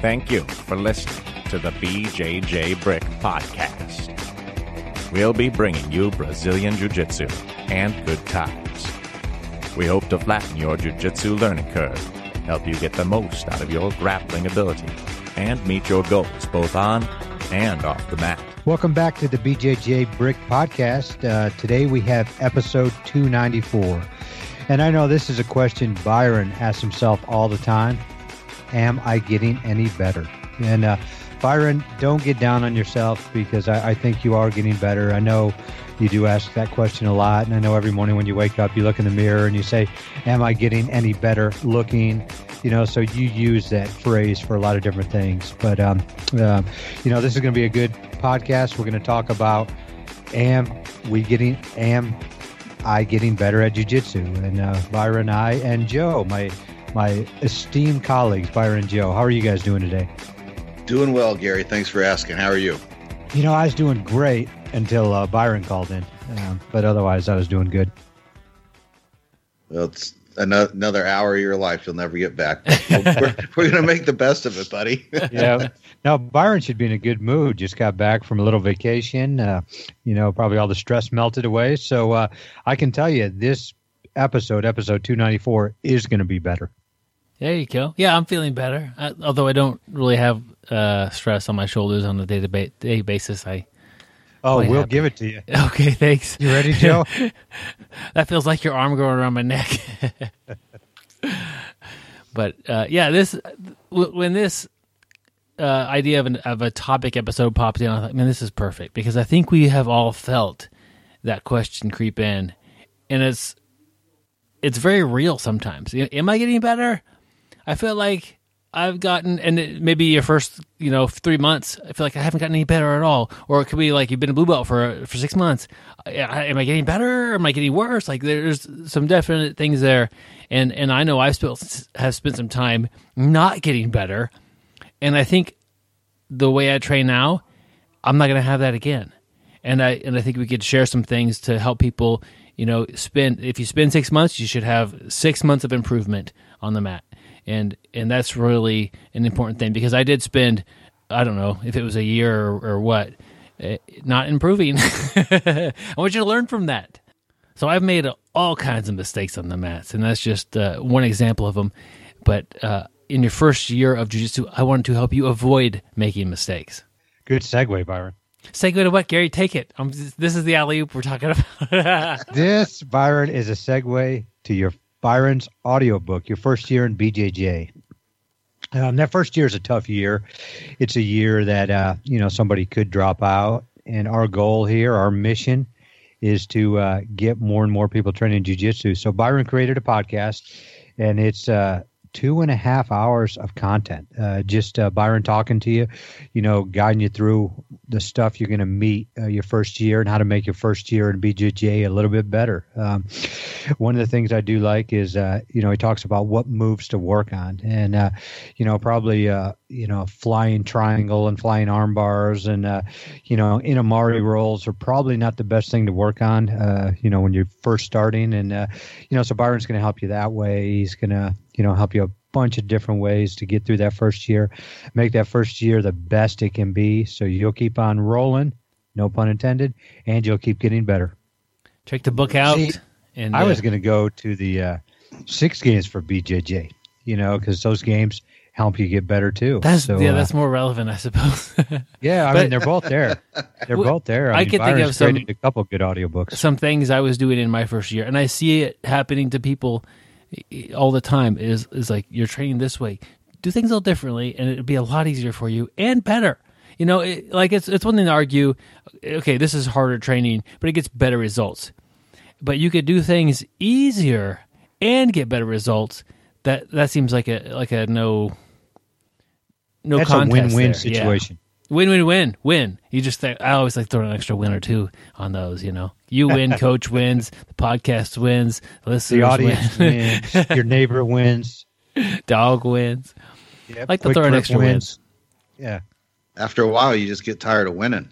Thank you for listening to the BjjBrick Podcast. We'll be bringing you Brazilian Jiu-Jitsu and good times. We hope to flatten your Jiu-Jitsu learning curve, help you get the most out of your grappling ability, and meet your goals both on and off the mat. Welcome back to the BjjBrick Podcast. Today we have episode 294. And I know this is a question Byron asks himself all the time. Am I getting any better? And Byron, don't get down on yourself because I think you are getting better. I know you do ask that question a lot. And I know every morning when you wake up, you look in the mirror and you say, am I getting any better looking? You know, so you use that phrase for a lot of different things. But, you know, this is going to be a good podcast. We're going to talk about, am I getting better at jiu-jitsu? And Byron, I, and Joe, my esteemed colleagues, Byron and Joe, how are you guys doing today? Doing well, Gary. Thanks for asking. How are you? You know, I was doing great until Byron called in, but otherwise I was doing good. Well, it's another hour of your life you'll never get back. We're going to make the best of it, buddy. Yeah. Now, Byron should be in a good mood. Just got back from a little vacation. You know, probably all the stress melted away. So I can tell you this episode 294, is going to be better. There you go. Yeah, I'm feeling better. Although I don't really have stress on my shoulders on a day-to-day basis. We'll give it to you. Okay, thanks. You ready, Joe? That feels like your arm going around my neck. But yeah, when this idea of a topic episode popped in, I thought, man, this is perfect because I think we have all felt that question creep in, and it's very real sometimes. Am I getting better? I feel like I've gotten, and maybe your first 3 months, I feel like I haven't gotten any better at all. Or it could be like you've been a blue belt for 6 months. Am I getting better? Am I getting worse? Like there's some definite things there, and I know have spent some time not getting better, and I think the way I train now, I'm not going to have that again. And I think we could share some things to help people. If you spend 6 months, you should have 6 months of improvement on the mat. And that's really an important thing because I did spend, I don't know if it was a year or what, not improving. I want you to learn from that. So I've made all kinds of mistakes on the mats, and that's just one example of them. But in your first year of jiu-jitsu, I wanted to help you avoid making mistakes. Good segue, Byron. Segue to what, Gary? Take it. This is the alley-oop we're talking about. This, Byron, is a segue to Byron's audiobook, your first year in BJJ. That first year is a tough year. It's a year that, somebody could drop out. And our goal here, our mission, is to get more and more people training jiu-jitsu. So Byron created a podcast, and it's 2.5 hours of content. Just Byron talking to you, guiding you through the stuff you're going to meet your first year and how to make your first year in BJJ a little bit better. One of the things I do like is, he talks about what moves to work on and, probably, flying triangle and flying arm bars and, inamari rolls are probably not the best thing to work on, when you're first starting. And, so Byron's going to help you that way. He's going to, help you a bunch of different ways to get through that first year, make that first year the best it can be. So you'll keep on rolling, no pun intended, and you'll keep getting better. Check the book out. See, and I was going to go to the 6 games for BJJ, because those games help you get better too. That's more relevant, I suppose. Yeah, I mean, they're both there. They're both there. I can think of a couple good audiobooks. Some things I was doing in my first year, and I see it happening to people all the time is like, you're training this way, do things a little differently, and it'd be a lot easier for you and better. It's one thing to argue, okay, this is harder training, but it gets better results. But you could do things easier and get better results. That seems like a no that's contest. That's a win-win there. situation. Yeah. Win. You just I always like throwing an extra win or two on those. You win, coach wins, the podcast wins, the listeners the audience wins, your neighbor wins, dog wins. Yep. Like to throw an extra wins. Yeah. After a while, you just get tired of winning.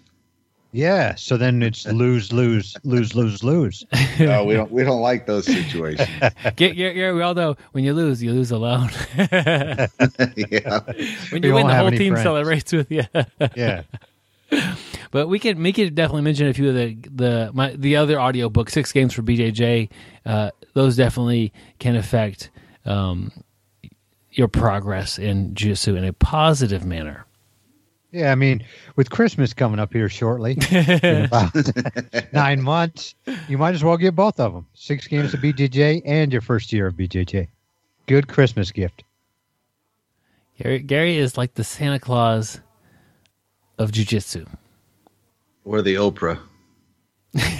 Yeah, so then it's lose, lose, lose, lose, lose. No, we don't like those situations. We all know when you lose alone. Yeah. When We you win, won't the have whole any team friends. celebrates with you. Yeah. But we could definitely mention a few of the other audio books, 6 Games for BJJ. Those definitely can affect your progress in jiu-jitsu in a positive manner. Yeah, I mean, with Christmas coming up here shortly, in about 9 months, you might as well get both of them. 6 games of BJJ and your first year of BJJ. Good Christmas gift. Gary is like the Santa Claus of jiu-jitsu. Or the Oprah.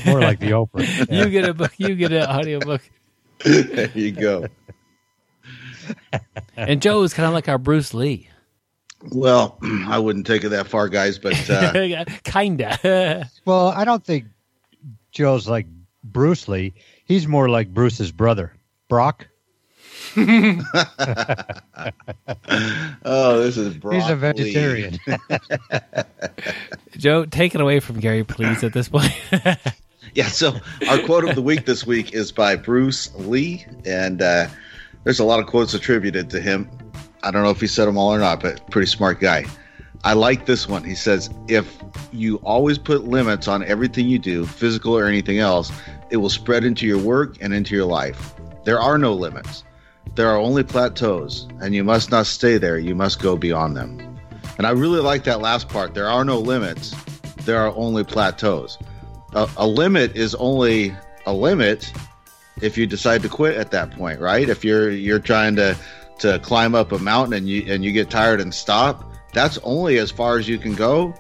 More like the Oprah. Yeah. You get a book, you get an audio book. There you go. And Joe is kind of like our Bruce Lee. Well, I wouldn't take it that far, guys, but Kinda. Well, I don't think Joe's like Bruce Lee. He's more like Bruce's brother, Brock. oh, this is Brock He's a Lee. vegetarian. Joe, take it away from Gary, please, at this point. Yeah, so our quote of the week this week is by Bruce Lee, and there's a lot of quotes attributed to him. I don't know if he said them all or not, but pretty smart guy. I like this one. He says, if you always put limits on everything you do, physical or anything else, it will spread into your work and into your life. There are no limits. There are only plateaus, and you must not stay there. You must go beyond them. And I really like that last part. There are no limits. There are only plateaus. A limit is only a limit if you decide to quit at that point, right? If you're trying to climb up a mountain and you get tired and stop, that's only as far as you can go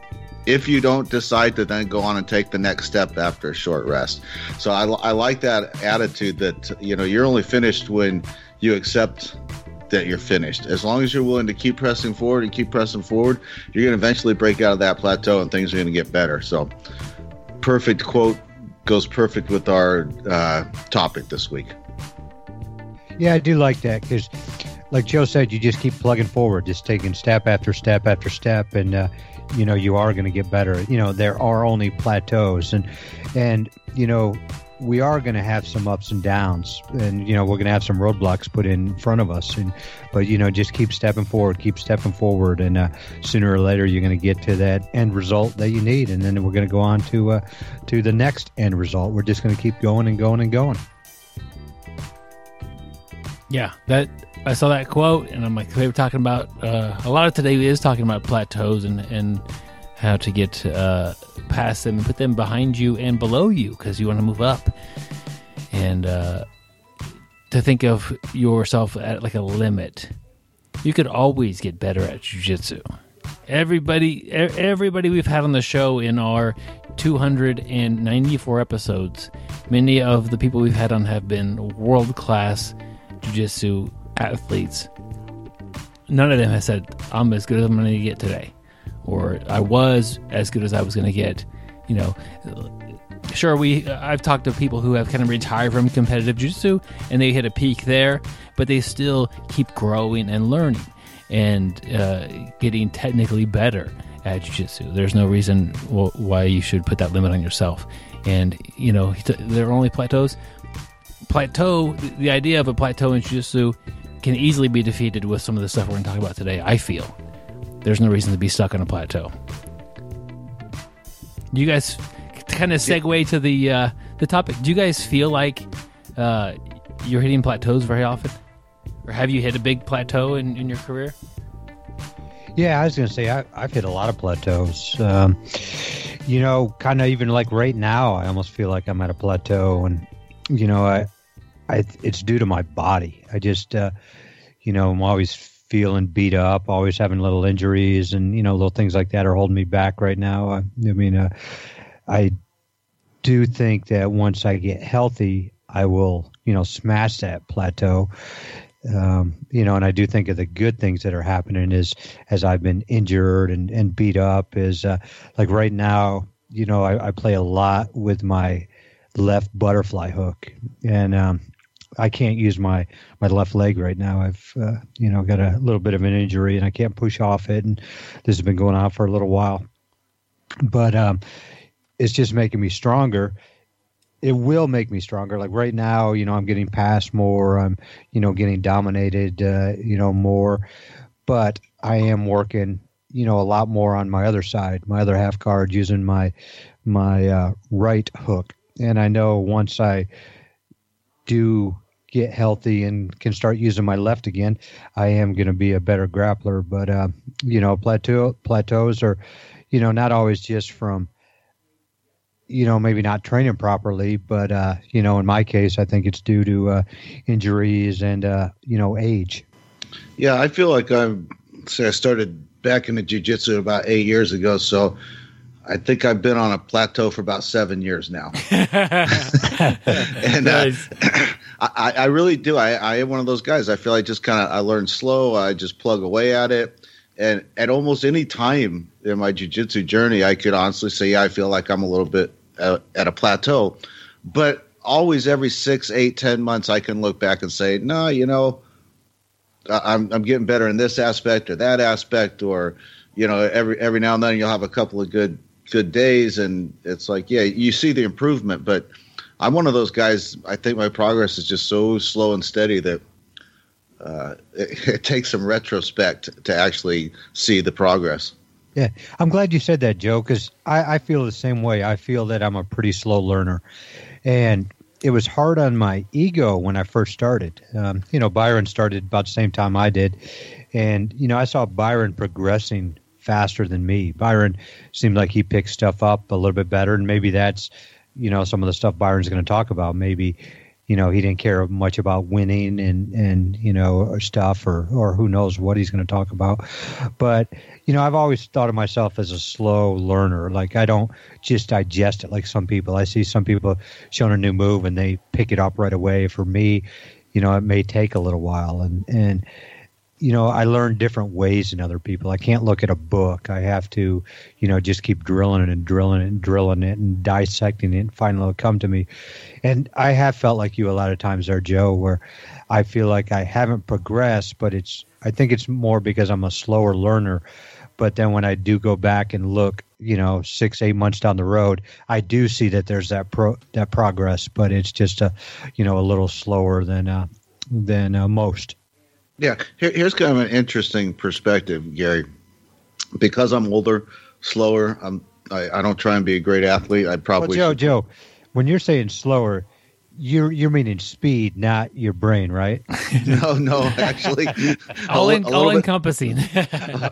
if you don't decide to then go on and take the next step after a short rest. So I like that attitude that, you're only finished when you accept that you're finished. As long as you're willing to keep pressing forward, you're going to eventually break out of that plateau and things are going to get better. So perfect quote, goes perfect with our topic this week. Yeah, I do like that because, like Joe said, you just keep plugging forward, just taking step after step after step, and you are going to get better. There are only plateaus, and we are going to have some ups and downs, and we're going to have some roadblocks put in front of us, but just keep stepping forward, and sooner or later you're going to get to that end result that you need, and then we're going to go on to the next end result. We're just going to keep going and going and going. Yeah, I saw that quote, and I'm like, they were talking about a lot of today is talking about plateaus and how to get past them and put them behind you and below you because you want to move up, and to think of yourself at like a limit. You could always get better at jiu-jitsu. Everybody we've had on the show in our 294 episodes, many of the people we've had on have been world-class jiu-jitsu athletes. None of them has said, I'm as good as I'm going to get today, or I was as good as I was going to get. Sure, I've talked to people who have kind of retired from competitive jiu-jitsu and they hit a peak there, but they still keep growing and learning and getting technically better at jiu-jitsu. There's no reason why you should put that limit on yourself. And there are only plateaus. The idea of a plateau in jiu-jitsu can easily be defeated with some of the stuff we're going to talk about today. I feel there's no reason to be stuck on a plateau. You guys kind of segue to the topic. Do you guys feel like you're hitting plateaus very often, or have you hit a big plateau in your career? Yeah, I was going to say I've hit a lot of plateaus. Kind of even like right now, I almost feel like I'm at a plateau, and it's due to my body. I just, I'm always feeling beat up, always having little injuries, and little things like that are holding me back right now. I do think that once I get healthy, I will, smash that plateau. And I do think of the good things that are happening as I've been injured and beat up is like right now, I play a lot with my left butterfly hook, and I can't use my left leg right now. I've got a little bit of an injury and I can't push off it, and this has been going on for a little while. But it's just making me stronger. It will make me stronger. Like right now, I'm getting passed more. I'm, getting dominated, more. But I am working, a lot more on my other side, my other half guard, using my right hook. And I know once I do get healthy and can start using my left again, I am going to be a better grappler. But, plateaus are, not always just from, maybe not training properly, but, in my case, I think it's due to injuries and, age. Yeah, I feel like I started back into jiu-jitsu about 8 years ago, so I think I've been on a plateau for about 7 years now. And Nice. I really do. I am one of those guys. I feel like I learn slow. I just plug away at it. And at almost any time in my jiu-jitsu journey, I could honestly say, yeah, I feel like I'm a little bit at a plateau. But always every 6, 8, 10 months, I can look back and say, no, I'm getting better in this aspect or that aspect, or, every now and then you'll have a couple of good days, and it's like, yeah, you see the improvement. But I'm one of those guys, I think my progress is just so slow and steady that it takes some retrospect to actually see the progress. Yeah, I'm glad you said that, Joe, because I feel the same way. I feel that I'm a pretty slow learner. And it was hard on my ego when I first started. Byron started about the same time I did. And, I saw Byron progressing faster than me. Byron seemed like he picked stuff up a little bit better. And maybe that's, some of the stuff Byron's going to talk about. Maybe, he didn't care much about winning and or stuff or who knows what he's going to talk about. But, I've always thought of myself as a slow learner. Like I don't just digest it like some people. I see some people showing a new move and they pick it up right away. For me, it may take a little while. And I learn different ways than other people. I can't look at a book. I have to, just keep drilling it and drilling it and drilling it and dissecting it and finally it'll come to me. And I have felt like you a lot of times there, Joe, where I feel like I haven't progressed, but I think it's more because I'm a slower learner. But then when I do go back and look, 6, 8 months down the road, I do see that there's that progress, but it's just a little slower than most. Yeah, here's kind of an interesting perspective, Gary. Because I'm older, slower, I don't try and be a great athlete. I probably Joe, when you're saying slower, you're meaning speed, not your brain, right? No, actually, all encompassing.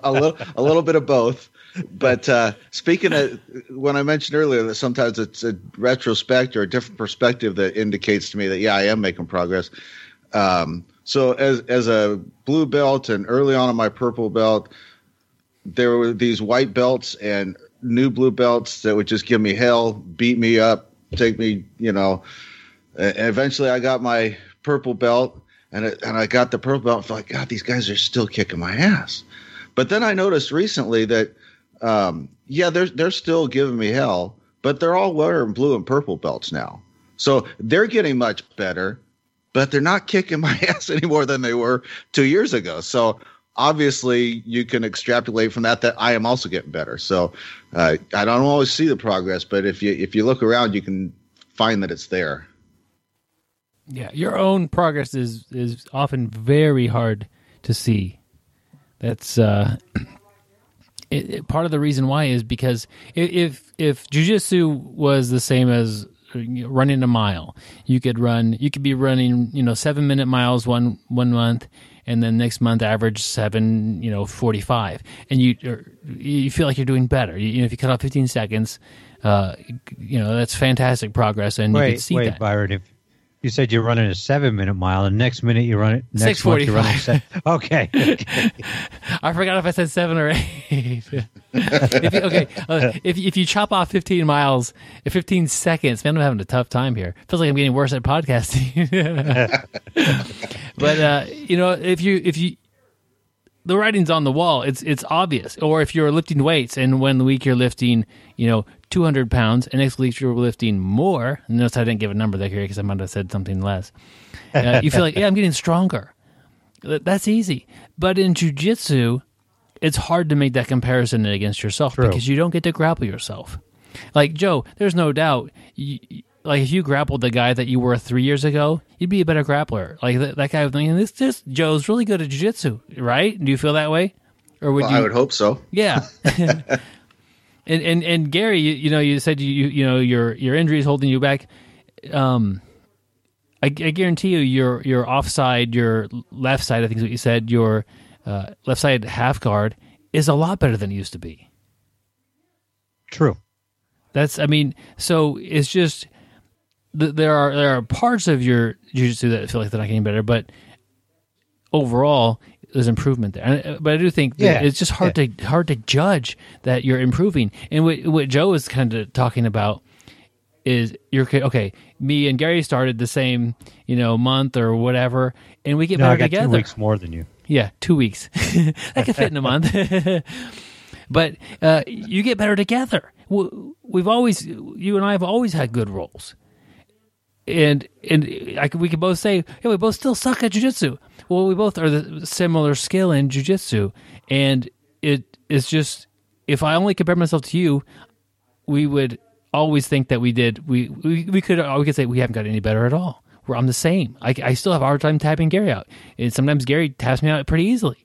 a little bit of both. But speaking of, when I mentioned earlier that sometimes it's a retrospect or a different perspective that indicates to me that, yeah, I am making progress. So as a blue belt and early on in my purple belt, there were these white belts and new blue belts that would just give me hell, beat me up, take me, and eventually I got my purple belt and I got the purple belt and felt like, God, these guys are still kicking my ass. But then I noticed recently that, they're still giving me hell, but they're all wearing blue and purple belts now. So they're getting much better, but they're not kicking my ass any more than they were 2 years ago. So obviously you can extrapolate from that I am also getting better. So I don't always see the progress, but if you look around, you can find that it's there. Yeah, your own progress is often very hard to see. That's part of the reason why is because if jiu-jitsu was the same as running a mile, you could be running 7-minute miles one month, and then next month average 7:45, and you feel like you're doing better. If you cut off 15 seconds, that's fantastic progress, and you can see that. Byron, if you said you're running a 7-minute mile, and next minute you run it. Next 6:45. month you run it. Okay. I forgot if I said 7 or 8. If you chop off 15 miles in 15 seconds, man, I'm having a tough time here. Feels like I'm getting worse at podcasting. But if you the writing's on the wall, it's obvious. Or if you're lifting weights, and one week you're lifting 200 pounds, and next week you're lifting more. And notice I didn't give a number there because I might have said something less. You feel like, yeah, I'm getting stronger. That's easy. But in jiu-jitsu, it's hard to make that comparison against yourself. True. Because you don't get to grapple yourself. Like Joe, there's no doubt. Like if you grappled the guy that you were 3 years ago, you'd be a better grappler. Like that guy. This Joe's really good at jiu-jitsu, right? Do you feel that way, or would you? I would hope so. Yeah. and Gary, you said your injury is holding you back. I guarantee you, your offside, your left side, I think is what you said, your left side half guard is a lot better than it used to be. True. So it's just there are parts of your jiu-jitsu that feel like they're not getting better, but overall there's improvement there. But I do think that it's just hard to judge that you're improving. And what Joe is kind of talking about is me and Gary started the same, month or whatever, and we get better together. 2 weeks more than you. Yeah, 2 weeks. That could fit in a month. But you get better together. You and I have always had good roles. And we can both say, we both still suck at jiu-jitsu. Well, we both are the similar skill in jiu-jitsu. And it's just, if I only compare myself to you, we would always think that we did. We could say we haven't got any better at all. I'm the same. I still have a hard time tapping Gary out. And sometimes Gary taps me out pretty easily.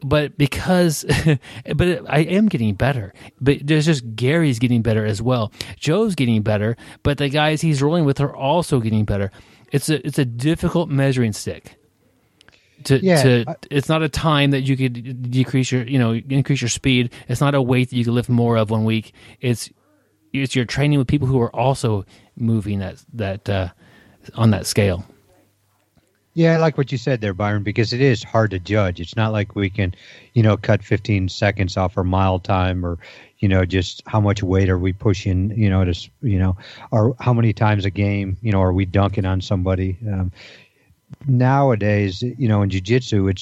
But I am getting better. But there's just Gary's getting better as well. Joe's getting better, but the guys he's rolling with are also getting better. It's a difficult measuring stick. It's not a time that you could increase your speed. It's not a weight that you can lift more of 1 week. It's you're training with people who are also moving that on that scale. Yeah, I like what you said there, Byron, because it is hard to judge. It's not like we can, cut 15 seconds off our mile time or, just how much weight are we pushing, or how many times a game, are we dunking on somebody. Nowadays, in jiu-jitsu,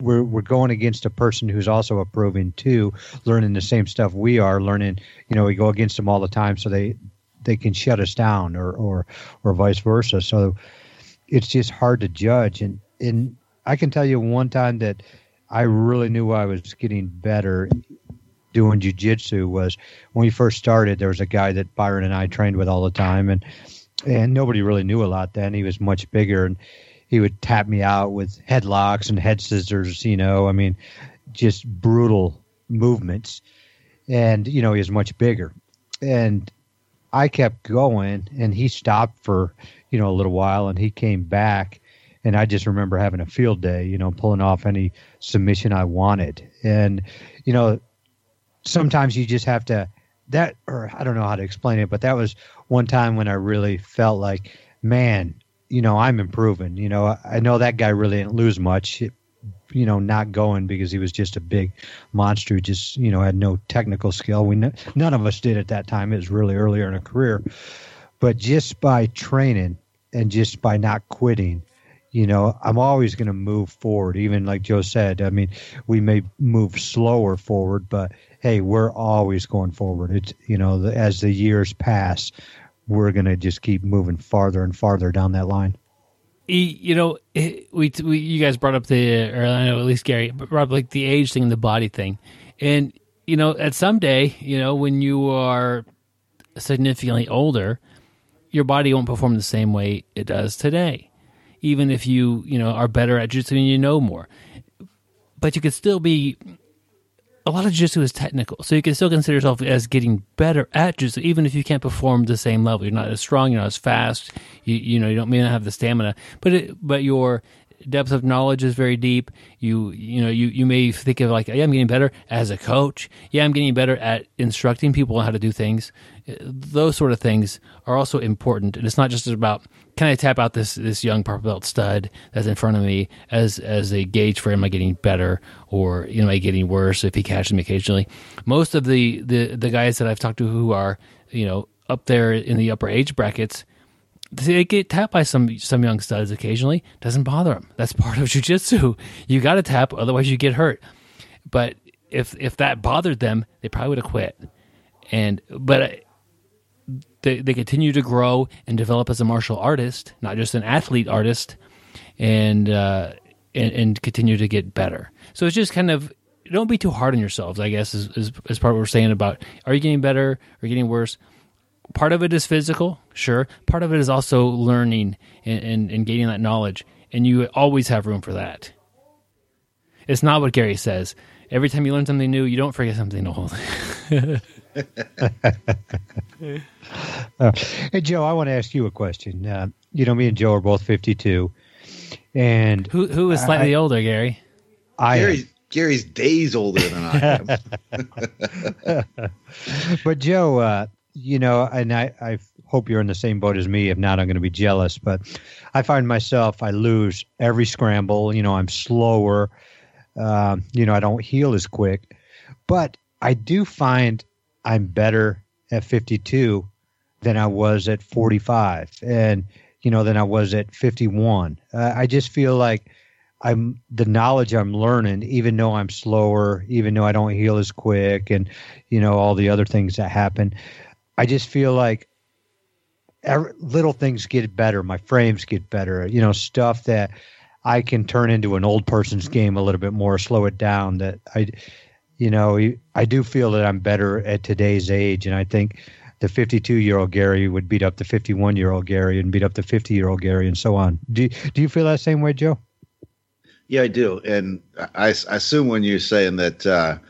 we're going against a person who's also improving too, learning the same stuff we are learning. We go against them all the time, so they can shut us down or vice versa. So it's just hard to judge. And I can tell you one time that I really knew I was getting better doing jiu-jitsu was when we first started. There was a guy that Byron and I trained with all the time, and nobody really knew a lot then. He was much bigger, and he would tap me out with headlocks and head scissors, just brutal movements. And, he was much bigger. And I kept going, and he stopped for, a little while, and he came back, and I just remember having a field day, pulling off any submission I wanted. And, sometimes you just have to, or I don't know how to explain it, but that was one time when I really felt like, man, I'm improving. I know that guy really didn't lose much, not going because he was just a big monster who just, had no technical skill. None of us did at that time. It was really earlier in our career. But just by training and just by not quitting, I'm always going to move forward. Even like Joe said, we may move slower forward, but hey, we're always going forward. It's, as the years pass, we're going to just keep moving farther and farther down that line. You guys brought up or I know at least Gary brought up like the age thing and the body thing. And, at some day, when you are significantly older, your body won't perform the same way it does today. Even if you are better at jiu-jitsu and you know more. But you could still be, a lot of jiu-jitsu is technical, so you can still consider yourself as getting better at jiu-jitsu, even if you can't perform the same level. You're not as strong, you're not as fast, you may not have the stamina, but your depth of knowledge is very deep. You may think of like, yeah, I'm getting better as a coach. Yeah, I'm getting better at instructing people on how to do things. Those sort of things are also important. And it's not just about, can I tap out this young purple belt stud that's in front of me as a gauge for am I getting better or am I getting worse if he catches me occasionally. Most of the guys that I've talked to who are up there in the upper age brackets, they get tapped by some young studs occasionally. Doesn't bother them. That's part of jiu-jitsu. You got to tap, otherwise you get hurt. But if that bothered them, they probably would have quit. But they continue to grow and develop as a martial artist, not just an athlete artist, and continue to get better. So it's just kind of don't be too hard on yourselves, I guess, is part of what we're saying about, are you getting better or getting worse? Part of it is physical, sure. Part of it is also learning and gaining that knowledge, and you always have room for that. It's not what Gary says. Every time you learn something new, you don't forget something old. Hey, Joe, I want to ask you a question. Me and Joe are both 52. And who is slightly older, Gary? Gary's days older than I am. But Joe, and I hope you're in the same boat as me. If not, I'm going to be jealous. But I find myself, I lose every scramble. I'm slower. I don't heal as quick. But I do find I'm better at 52 than I was at 45 and, than I was at 51. I just feel like the knowledge I'm learning, even though I'm slower, even though I don't heal as quick and, all the other things that happen, I just feel like little things get better. My frames get better, stuff that I can turn into an old person's game a little bit more, slow it down. That I do feel that I'm better at today's age. And I think the 52-year-old Gary would beat up the 51-year-old Gary and beat up the 50-year-old Gary and so on. Do you feel that same way, Joe? Yeah, I do. And I assume when you're saying that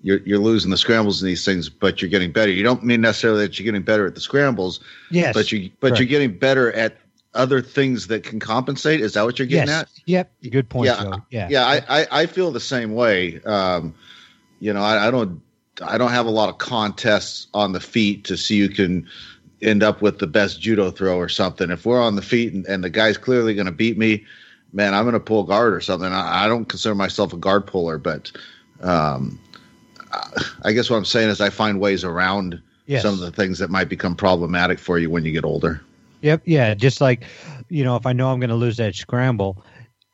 you're losing the scrambles in these things, but you're getting better, you don't mean necessarily that you're getting better at the scrambles. Yes. But you're getting better at other things that can compensate. Is that what you're getting at? Yep. Good point, Joe. Yeah. I feel the same way. I don't have a lot of contests on the feet to see who can end up with the best judo throw or something. If we're on the feet and the guy's clearly going to beat me, man, I'm going to pull guard or something. I don't consider myself a guard puller, but I guess what I'm saying is I find ways around some of the things that might become problematic for you when you get older. Yep. Yeah. Just like, if I know I'm going to lose that scramble,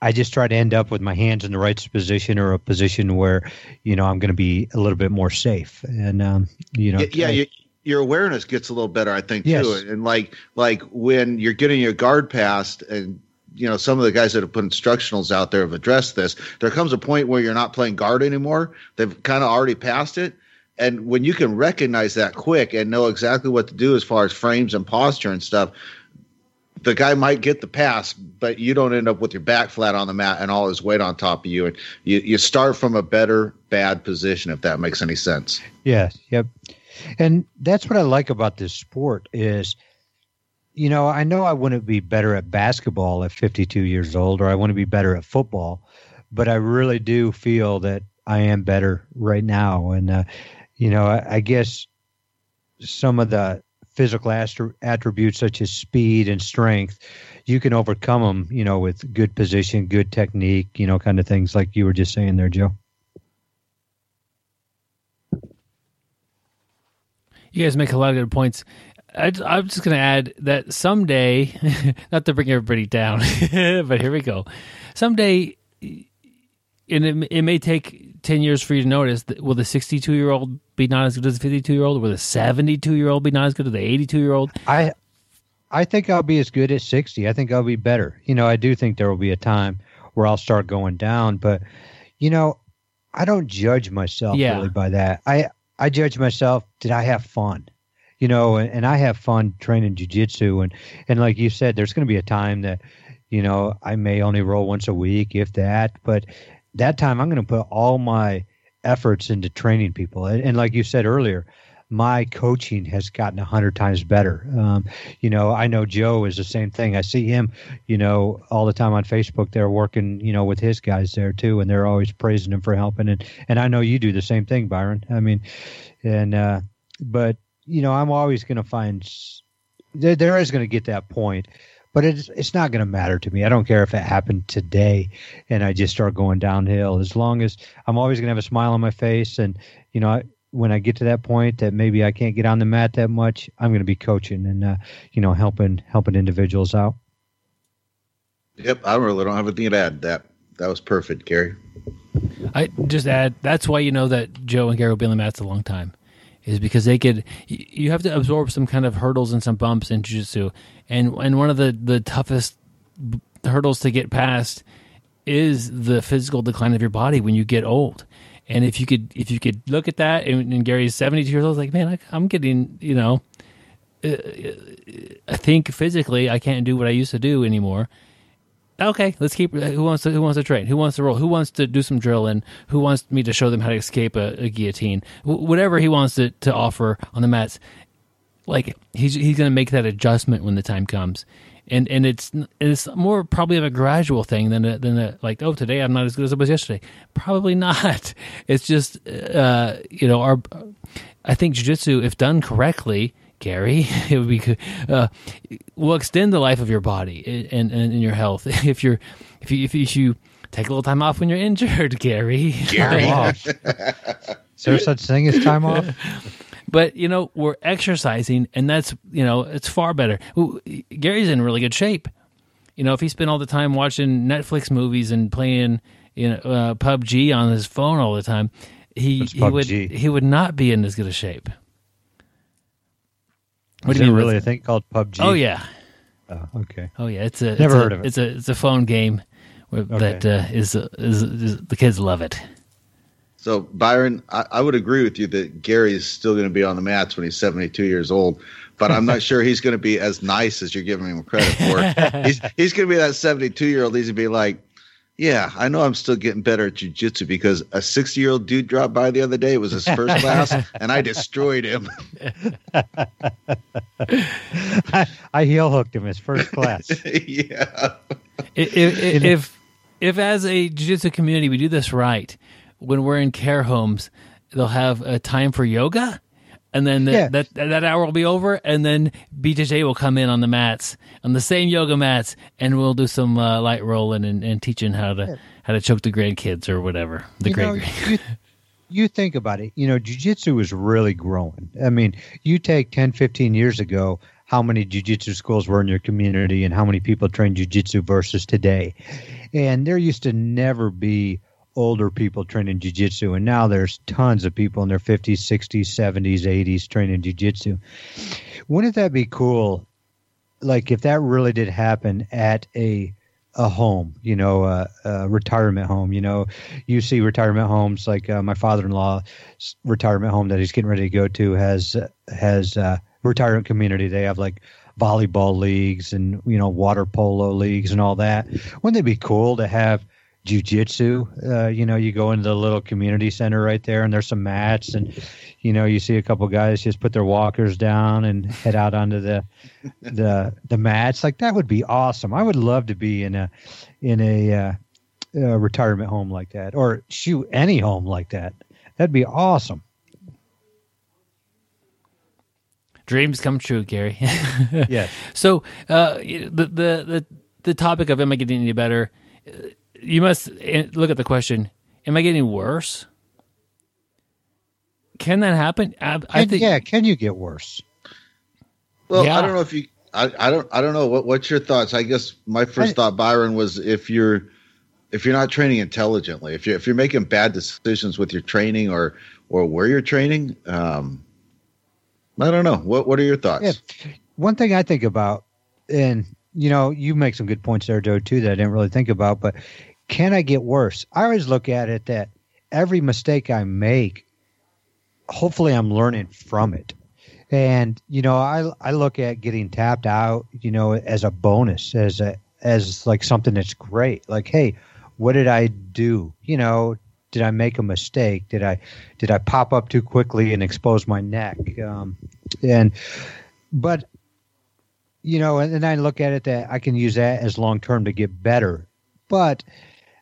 I just try to end up with my hands in the right position or a position where, I'm going to be a little bit more safe. And, your awareness gets a little better, I think, too. And like when you're getting your guard passed and, some of the guys that have put instructionals out there have addressed this, there comes a point where you're not playing guard anymore. They've kind of already passed it. And when you can recognize that quick and know exactly what to do as far as frames and posture and stuff, the guy might get the pass, but you don't end up with your back flat on the mat and all his weight on top of you. And you start from a bad position, if that makes any sense. Yes. Yep. And that's what I like about this sport is, I know I wouldn't be better at basketball at 52 years old, or I want to be better at football, but I really do feel that I am better right now. And, I guess some of the physical attributes such as speed and strength, you can overcome them, with good position, good technique, kind of things like you were just saying there, Joe. You guys make a lot of good points. I'm just going to add that someday, not to bring everybody down, but here we go. Someday, and it may take 10 years for you to notice, will the 62-year-old be not as good as the 52-year-old? Will the 72-year-old be not as good as the 82-year-old? I think I'll be as good at 60. I think I'll be better. I do think there will be a time where I'll start going down, but, I don't judge myself really by that. I judge myself, did I have fun? And I have fun training jiu-jitsu. And like you said, there's going to be a time that, I may only roll once a week, if that. But that time I'm going to put all my efforts into training people. And like you said earlier, my coaching has gotten 100 times better. I know Joe is the same thing. I see him, all the time on Facebook. They're working, with his guys there too. And they're always praising him for helping. And I know you do the same thing, Byron. I mean, but I'm always going to find there is going to get that point, but it's not going to matter to me. I don't care if it happened today and I just start going downhill. As long as I'm always going to have a smile on my face, and when I get to that point that maybe I can't get on the mat that much, I'm going to be coaching and helping individuals out. Yep, I really don't have anything to add. That was perfect, Gary. I just add that's why that Joe and Gary will be on the mats a long time. Is because you have to absorb some kind of hurdles and some bumps in jiu-jitsu. And one of the toughest hurdles to get past is the physical decline of your body when you get old. And if you could look at that, and Gary's 72 years old, like, man, I'm getting, I think physically I can't do what I used to do anymore. Okay, let's keep. Who wants to train? Who wants to roll? Who wants to do some drilling? Who wants me to show them how to escape a guillotine? Whatever he wants to offer on the mats, like he's going to make that adjustment when the time comes. And it's more probably of a gradual thing than a like, oh, today I'm not as good as I was yesterday. Probably not. It's just I think jiu-jitsu, if done correctly, Gary, it would be will extend the life of your body and your health. If you take a little time off when you're injured, Gary. Is there such thing as time off? But, we're exercising, and that's, it's far better. Gary's in really good shape. If he spent all the time watching Netflix movies and playing PUBG on his phone all the time, he would not be in as good a shape. What do you mean? Really a thing called PUBG? Oh, yeah. Oh, okay. Oh, yeah. Never heard of it. It's a phone game that is the kids love it. So, Byron, I would agree with you that Gary is still going to be on the mats when he's 72 years old, but I'm not sure he's going to be as nice as you're giving him credit for. He's going to be that 72-year-old. He's going to be like, yeah, I know I'm still getting better at jiu-jitsu because a 60-year-old dude dropped by the other day. It was his first class, and I destroyed him. I heel hooked him his first class. Yeah. If as a jiu-jitsu community we do this right, when we're in care homes, they'll have a time for yoga, and then that hour will be over, and then BJJ will come in on the mats, on the same yoga mats, and we'll do some light rolling and teaching how to choke the grandkids or whatever. You think about it. Jiu-jitsu is really growing. I mean, you take 10, 15 years ago, how many jiu-jitsu schools were in your community and how many people train jiu-jitsu versus today. And there used to never be older people training jiu-jitsu, and now there's tons of people in their 50s, 60s, 70s, 80s training jiu-jitsu. Wouldn't that be cool? Like if that really did happen at a home, a retirement home. You see retirement homes like my father-in-law's retirement home that he's getting ready to go to has retirement community. They have like volleyball leagues and water polo leagues and all that. Wouldn't it be cool to have jiu-jitsu? You go into the little community center right there, and there's some mats, and you see a couple guys just put their walkers down and head out onto the mats. Like that would be awesome. I would love to be in a retirement home like that, or shoot, any home like that. That'd be awesome. Dreams come true, Gary. Yes. So the topic of am I getting any better? You must look at the question, am I getting worse? Can that happen? I think. Yeah, can you get worse? Well, yeah. I don't know if you I don't know what's your thoughts. I guess my first thought, Byron, was if you're not training intelligently, if you're making bad decisions with your training or where you're training, I don't know. What are your thoughts? Yeah. One thing I think about, and you make some good points there, Joe, too, that I didn't really think about, but can I get worse? I always look at it that every mistake I make, hopefully I'm learning from it. And, I look at getting tapped out, as a bonus, as like something that's great. Like, hey, what did I do? Did I make a mistake? Did I pop up too quickly and expose my neck? And I look at it that I can use that as long term to get better. But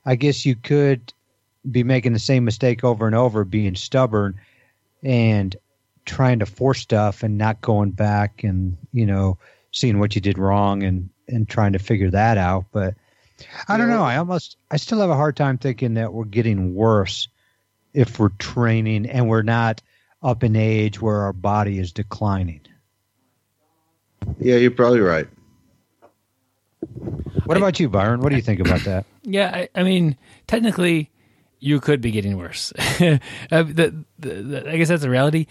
I guess you could be making the same mistake over and over, being stubborn and trying to force stuff and not going back and, seeing what you did wrong and trying to figure that out. But I don't know. I still have a hard time thinking that we're getting worse if we're training and we're not up in age where our body is declining. Yeah, you're probably right. What about you, Byron? What do you think about that? Yeah, I mean, technically, you could be getting worse. I guess that's the reality.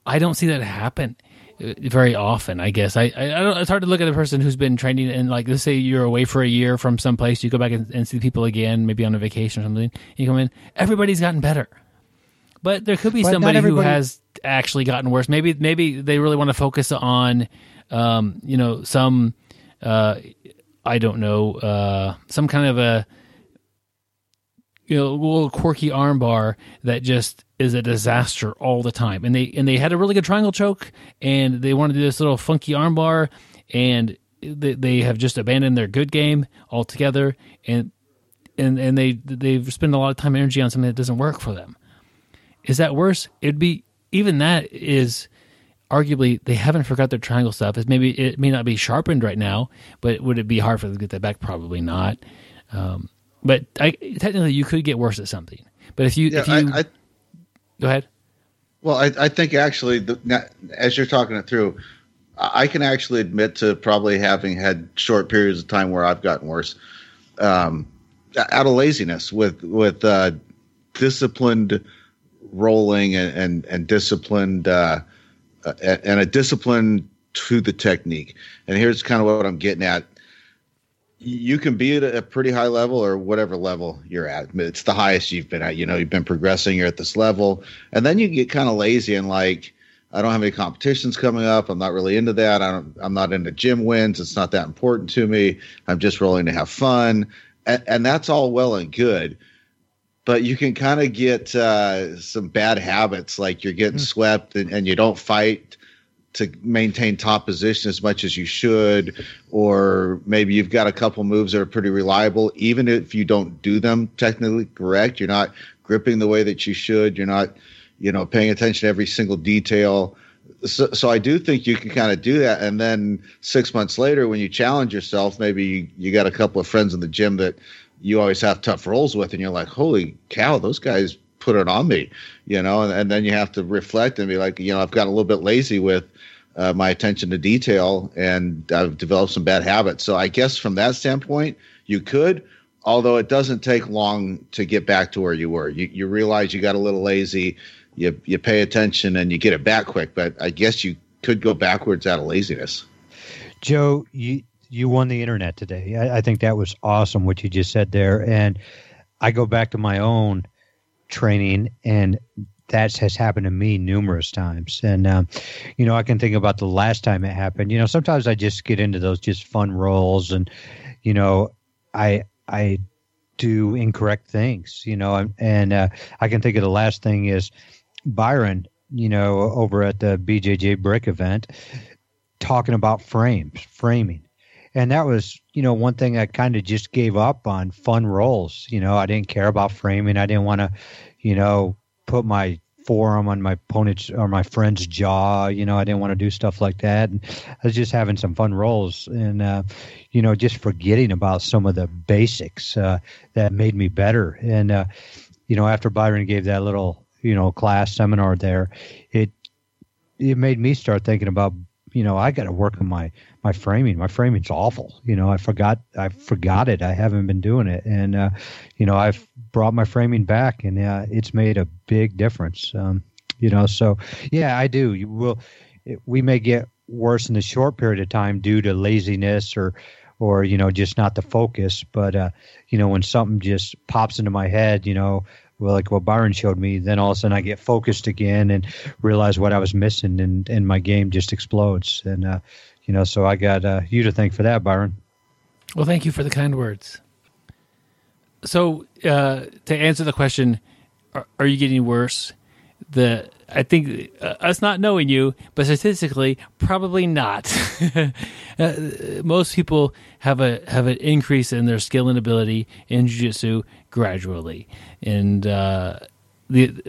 I don't see that happen. very often, I guess. I don't, it's hard to look at a person who's been training and, like, let's say you're away for a year from some place, you go back and see people again, maybe on a vacation or something, you come in, everybody's gotten better. But there could be somebody who has actually gotten worse. Maybe they really want to focus on, some, I don't know, some kind of a, little quirky armbar that just is a disaster all the time. And they had a really good triangle choke, and they want to do this little funky armbar, and they have just abandoned their good game altogether, and they've spent a lot of time and energy on something that doesn't work for them. Is that worse? It'd be, even that is arguably they haven't forgot their triangle stuff. It may not be sharpened right now, but would it be hard for them to get that back? Probably not. But technically, you could get worse at something. But if you go ahead. Well, I think actually, as you're talking it through, I can actually admit to probably having had short periods of time where I've gotten worse out of laziness with disciplined rolling and disciplined and a discipline to the technique. And here's kind of what I'm getting at. You can be at a pretty high level or whatever level you're at. It's the highest you've been at. You've been progressing. You're at this level. And then you get kind of lazy and like, I don't have any competitions coming up. I'm not really into that. I'm not into gym wins. It's not that important to me. I'm just rolling to have fun. And that's all well and good. But you can kind of get some bad habits, like you're getting swept and you don't fight to maintain top position as much as you should, or maybe you've got a couple moves that are pretty reliable. Even if you don't do them technically correct, you're not gripping the way that you should. You're not, paying attention to every single detail. So I do think you can kind of do that. And then 6 months later, when you challenge yourself, maybe you got a couple of friends in the gym that you always have tough rolls with, and you're like, holy cow, those guys put it on me, and then you have to reflect and be like, I've got a little bit lazy with my attention to detail, and I've developed some bad habits. So I guess from that standpoint, you could, although it doesn't take long to get back to where you were. You realize you got a little lazy, you pay attention, and you get it back quick. But I guess you could go backwards out of laziness. Joe, you won the internet today. I think that was awesome what you just said there. And I go back to my own training, and that has happened to me numerous times. And, I can think about the last time it happened. Sometimes I just get into those just fun rolls, and, I do incorrect things, and I can think of the last thing is Byron, over at the BjjBrick event, talking about framing. And that was, one thing I kind of just gave up on, fun rolls. I didn't care about framing. I didn't want to, put my forearm on my opponent's or my friend's jaw. I didn't want to do stuff like that. And I was just having some fun rolls and, just forgetting about some of the basics that made me better. And, after Byron gave that little, class seminar there, it made me start thinking about, I got to work on my framing. My framing's awful. I forgot it. I haven't been doing it. And, I've brought my framing back, and it's made a big difference. So yeah, I do. We may get worse in a short period of time due to laziness or, just not the focus. But, when something just pops into my head, like what Byron showed me, then all of a sudden I get focused again and realize what I was missing, and my game just explodes. And, so I got you to thank for that, Byron. Well, thank you for the kind words. So to answer the question, are you getting worse? I think us not knowing you, but statistically, probably not. Most people have an increase in their skill and ability in jiu-jitsu gradually, and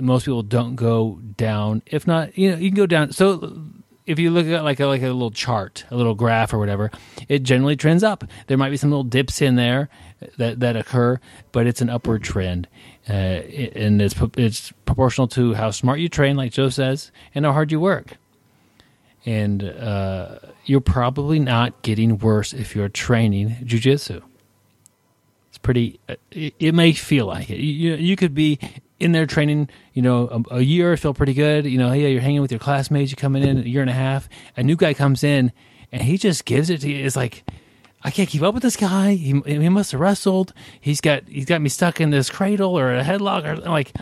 most people don't go down. If not, you can go down. So if you look at like a little chart, a little graph or whatever, it generally trends up. There might be some little dips in there that occur, but it's an upward trend. And it's proportional to how smart you train, like Joe says, and how hard you work. And you're probably not getting worse if you're training jiu-jitsu. It's pretty. It may feel like it. You could be in there training, a year, feel pretty good. Yeah, you're hanging with your classmates. You come in a year and a half. A new guy comes in, and he just gives it to you. It's like, I can't keep up with this guy. He must have wrestled. He's got me stuck in this cradle or a headlock. Or like,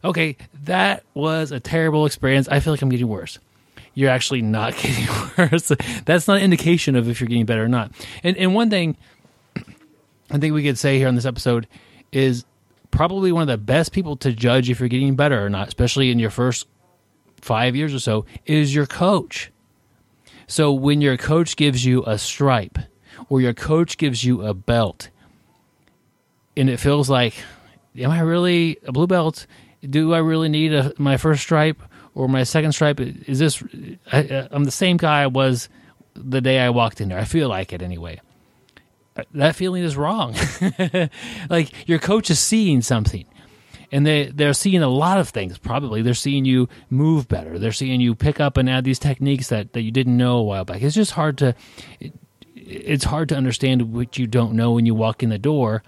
okay, that was a terrible experience. I feel like I'm getting worse. You're actually not getting worse. That's not an indication of if you're getting better or not. And one thing I think we could say here on this episode is probably one of the best people to judge if you're getting better or not, especially in your first 5 years or so, is your coach. So when your coach gives you a stripe or your coach gives you a belt and it feels like, am I really a blue belt? Do I really need my first stripe or my second stripe? Is this, I'm the same guy I was the day I walked in there. I feel like it anyway. That feeling is wrong. Like your coach is seeing something and they're seeing a lot of things. Probably they're seeing you move better. They're seeing you pick up and add these techniques that you didn't know a while back. It's just hard to, it's hard to understand what you don't know when you walk in the door.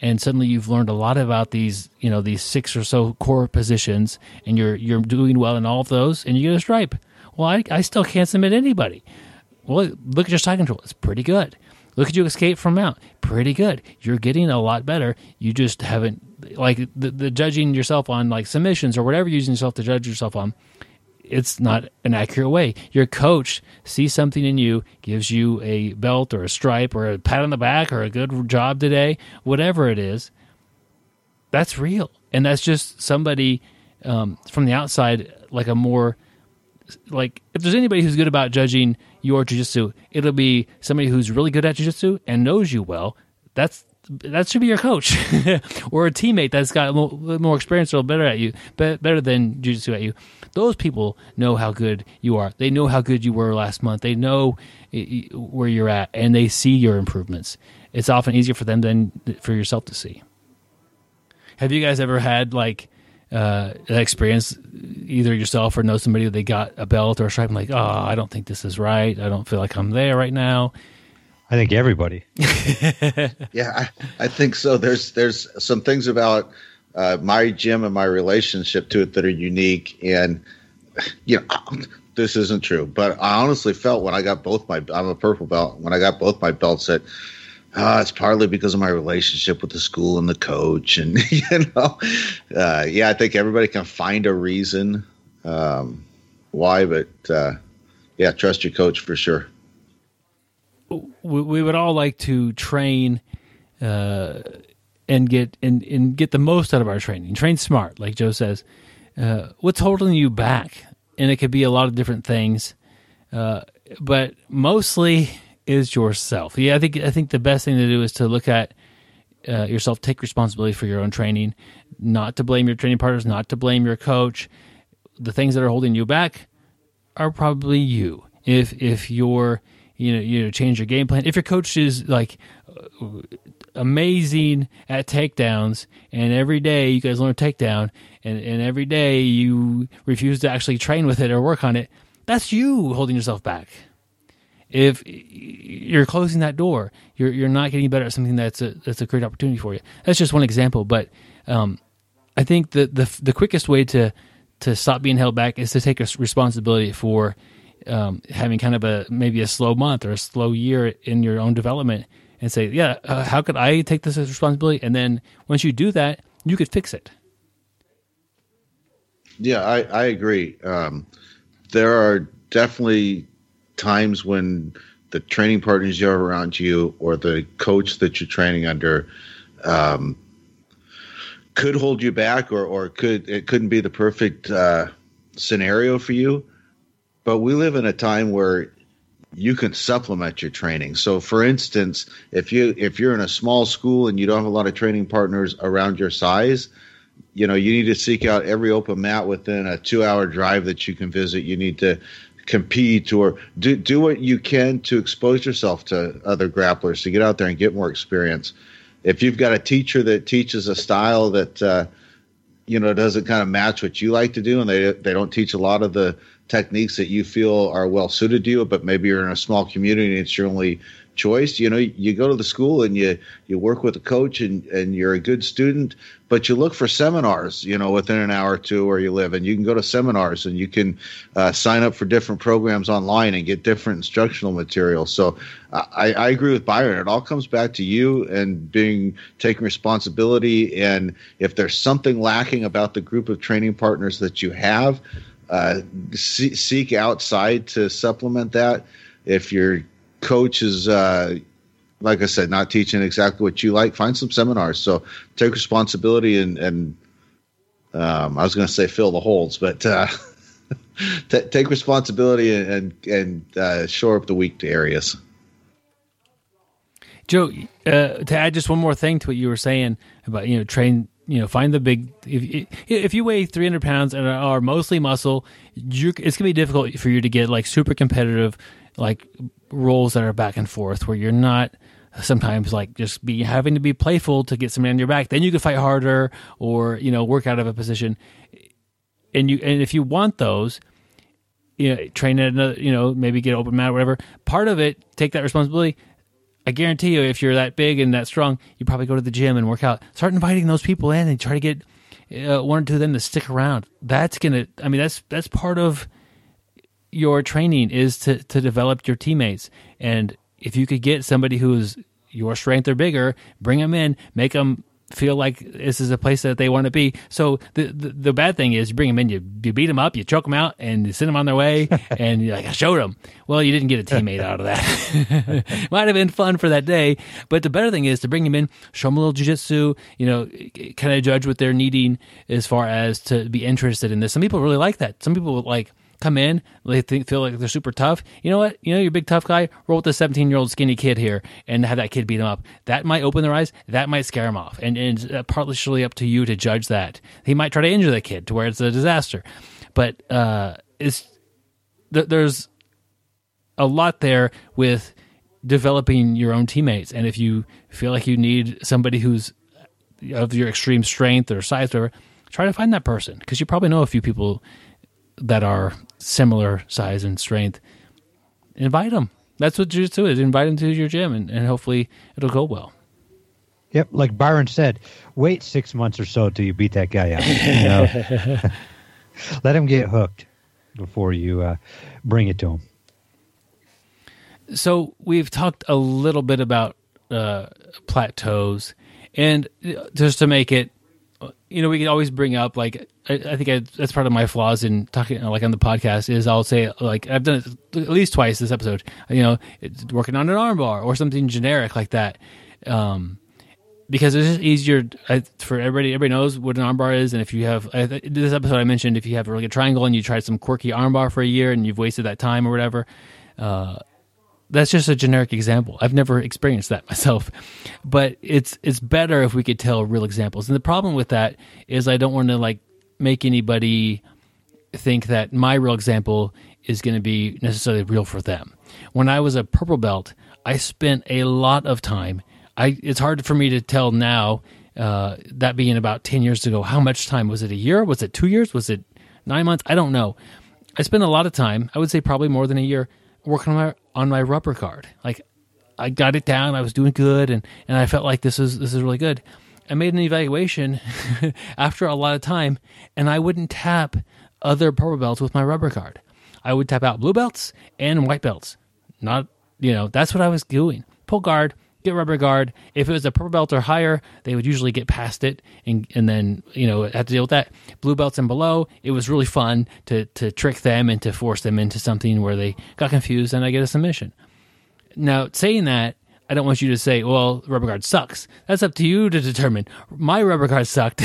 And suddenly you've learned a lot about these, these 6 or so core positions, and you're doing well in all of those, and you get a stripe. Well, I still can't submit anybody. Well, look at your side control. It's pretty good. Look at you escape from mount. Pretty good. You're getting a lot better. You just haven't, like, the judging yourself on, like, submissions or whatever you're using yourself to judge yourself on, it's not an accurate way. Your coach sees something in you, gives you a belt or a stripe or a pat on the back or a good job today, whatever it is, that's real. And that's just somebody from the outside, like a more, like, if there's anybody who's good about judging your jiu-jitsu, it'll be somebody who's really good at jiu-jitsu and knows you well. That should be your coach or a teammate that's got a little more experience or better at you, better than jiu-jitsu at you. Those people know how good you are. They know how good you were last month. They know where you're at, and they see your improvements. It's often easier for them than for yourself to see. Have you guys ever had like an experience, either yourself or know somebody that they got a belt or a stripe, and like, oh, I don't think this is right. I don't feel like I'm there right now. I think everybody. Yeah, I think so. There's some things about my gym and my relationship to it that are unique, and this isn't true, but I honestly felt when I got I'm a purple belt. When I got both my belts, that it's partly because of my relationship with the school and the coach, and I think everybody can find a reason why, but trust your coach for sure. We would all like to train and get the most out of our training. Train smart, like Joe says. What's holding you back? And it could be a lot of different things, but mostly is yourself. Yeah, I think the best thing to do is to look at yourself, take responsibility for your own training, not to blame your training partners, not to blame your coach. The things that are holding you back are probably you. If you're change your game plan. If your coach is like amazing at takedowns, and every day you guys learn a takedown, and every day you refuse to actually train with it or work on it, that's you holding yourself back. If you're closing that door, you're not getting better at something that's a great opportunity for you. That's just one example, but I think the quickest way to stop being held back is to take responsibility for having kind of maybe a slow month or a slow year in your own development, and say, how could I take this as responsibility? And then once you do that, you could fix it. Yeah, I agree. There are definitely times when the training partners you have around you or the coach that you're training under could hold you back, or it couldn't be the perfect scenario for you. But we live in a time where you can supplement your training. So, for instance, if you're in a small school and you don't have a lot of training partners around your size, you need to seek out every open mat within a 2-hour drive that you can visit. You need to compete or do what you can to expose yourself to other grapplers, to get out there and get more experience. If you've got a teacher that teaches a style that doesn't kind of match what you like to do, and they don't teach a lot of the techniques that you feel are well suited to you, but maybe you're in a small community and it's your only choice. You go to the school and you work with a coach and you're a good student, but you look for seminars, within an hour or two where you live, and you can go to seminars and you can sign up for different programs online and get different instructional material. So I agree with Byron. It all comes back to you and taking responsibility. And if there's something lacking about the group of training partners that you have, seek outside to supplement that. If your coach is, like I said, not teaching exactly what you like, find some seminars. So take responsibility and I was going to say fill the holes, but take responsibility and shore up the weak areas. Joe, to add just one more thing to what you were saying about, train, find the big, if you weigh 300 pounds and are mostly muscle, it's going to be difficult for you to get like super competitive, like roles that are back and forth where you're not sometimes like just having to be playful to get somebody on your back. Then you can fight harder or, work out of a position. And if you want those, train at another, maybe get open mat or whatever. Part of it, take that responsibility. I guarantee you, if you're that big and that strong, you probably go to the gym and work out. Start inviting those people in and try to get one or two of them to stick around. That's part of your training is to develop your teammates. And if you could get somebody who's your strength or bigger, bring them in, make them feel like this is a place that they want to be. So the bad thing is you bring them in, you beat them up, you choke them out, and you send them on their way, and you're like, I showed them. Well, you didn't get a teammate out of that. Might have been fun for that day, but the better thing is to bring them in, show them a little jiu-jitsu, kind of judge what they're needing as far as to be interested in this. Some people really like that. Some people like come in, they feel like they're super tough. You know what? You're a big tough guy. Roll with the 17-year-old skinny kid here and have that kid beat him up. That might open their eyes. That might scare him off. And it's partly up to you to judge that. He might try to injure the kid to where it's a disaster. But there's a lot there with developing your own teammates. And if you feel like you need somebody who's of your extreme strength or size, or whatever, try to find that person, because you probably know a few people that are similar size and strength. Invite them. That's what jiu-jitsu is. Invite them to your gym, and hopefully it'll go well. Yep, like Byron said, wait 6 months or so till you beat that guy out. Let him get hooked before you bring it to him. So we've talked a little bit about plateaus, and just to make it, we can always bring up, like, I think that's part of my flaws in talking, like, on the podcast, is I'll say, like, I've done it at least twice this episode, it's working on an arm bar or something generic like that. Because it's just easier for everybody. Everybody knows what an arm bar is. And if you have, this episode I mentioned, if you have a really good triangle and you tried some quirky arm bar for a year and you've wasted that time or whatever, that's just a generic example. I've never experienced that myself, but it's better if we could tell real examples. And the problem with that is I don't want to, like, make anybody think that my real example is going to be necessarily real for them. When I was a purple belt, I spent a lot of time. It's hard for me to tell now, that being about 10 years ago, how much time. Was it a year? Was it 2 years? Was it 9 months? I don't know. I spent a lot of time, I would say probably more than a year, working on my rubber guard. Like, I got it down, I was doing good, and I felt like this is really good. I made an evaluation after a lot of time, and I wouldn't tap other purple belts with my rubber guard. I would tap out blue belts and white belts. Not, that's what I was doing. Pull guard, get rubber guard. If it was a purple belt or higher, they would usually get past it and then, have to deal with that. Blue belts and below, it was really fun to trick them and to force them into something where they got confused and I get a submission. Now, saying that, I don't want you to say, well, rubber guard sucks. That's up to you to determine. My rubber guard sucked.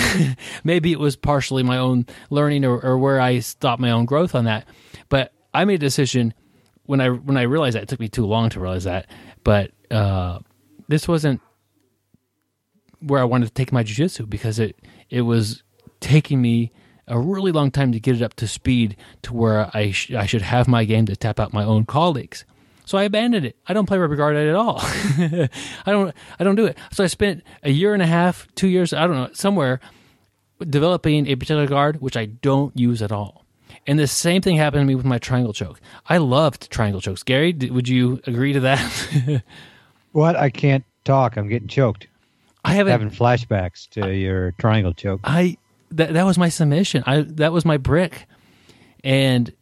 Maybe it was partially my own learning or where I stopped my own growth on that. But I made a decision when I realized that. It took me too long to realize that. But this wasn't where I wanted to take my jiu-jitsu, because it was taking me a really long time to get it up to speed to where I should have my game to tap out my own colleagues. So I abandoned it. I don't play rubber guard at all. I don't do it. So I spent a year and a half, 2 years, I don't know, somewhere developing a particular guard, which I don't use at all. And the same thing happened to me with my triangle choke. I loved triangle chokes. Gary, would you agree to that? What? I can't talk. I'm getting choked. I haven't having flashbacks to your triangle choke. That was my submission. That was my brick, and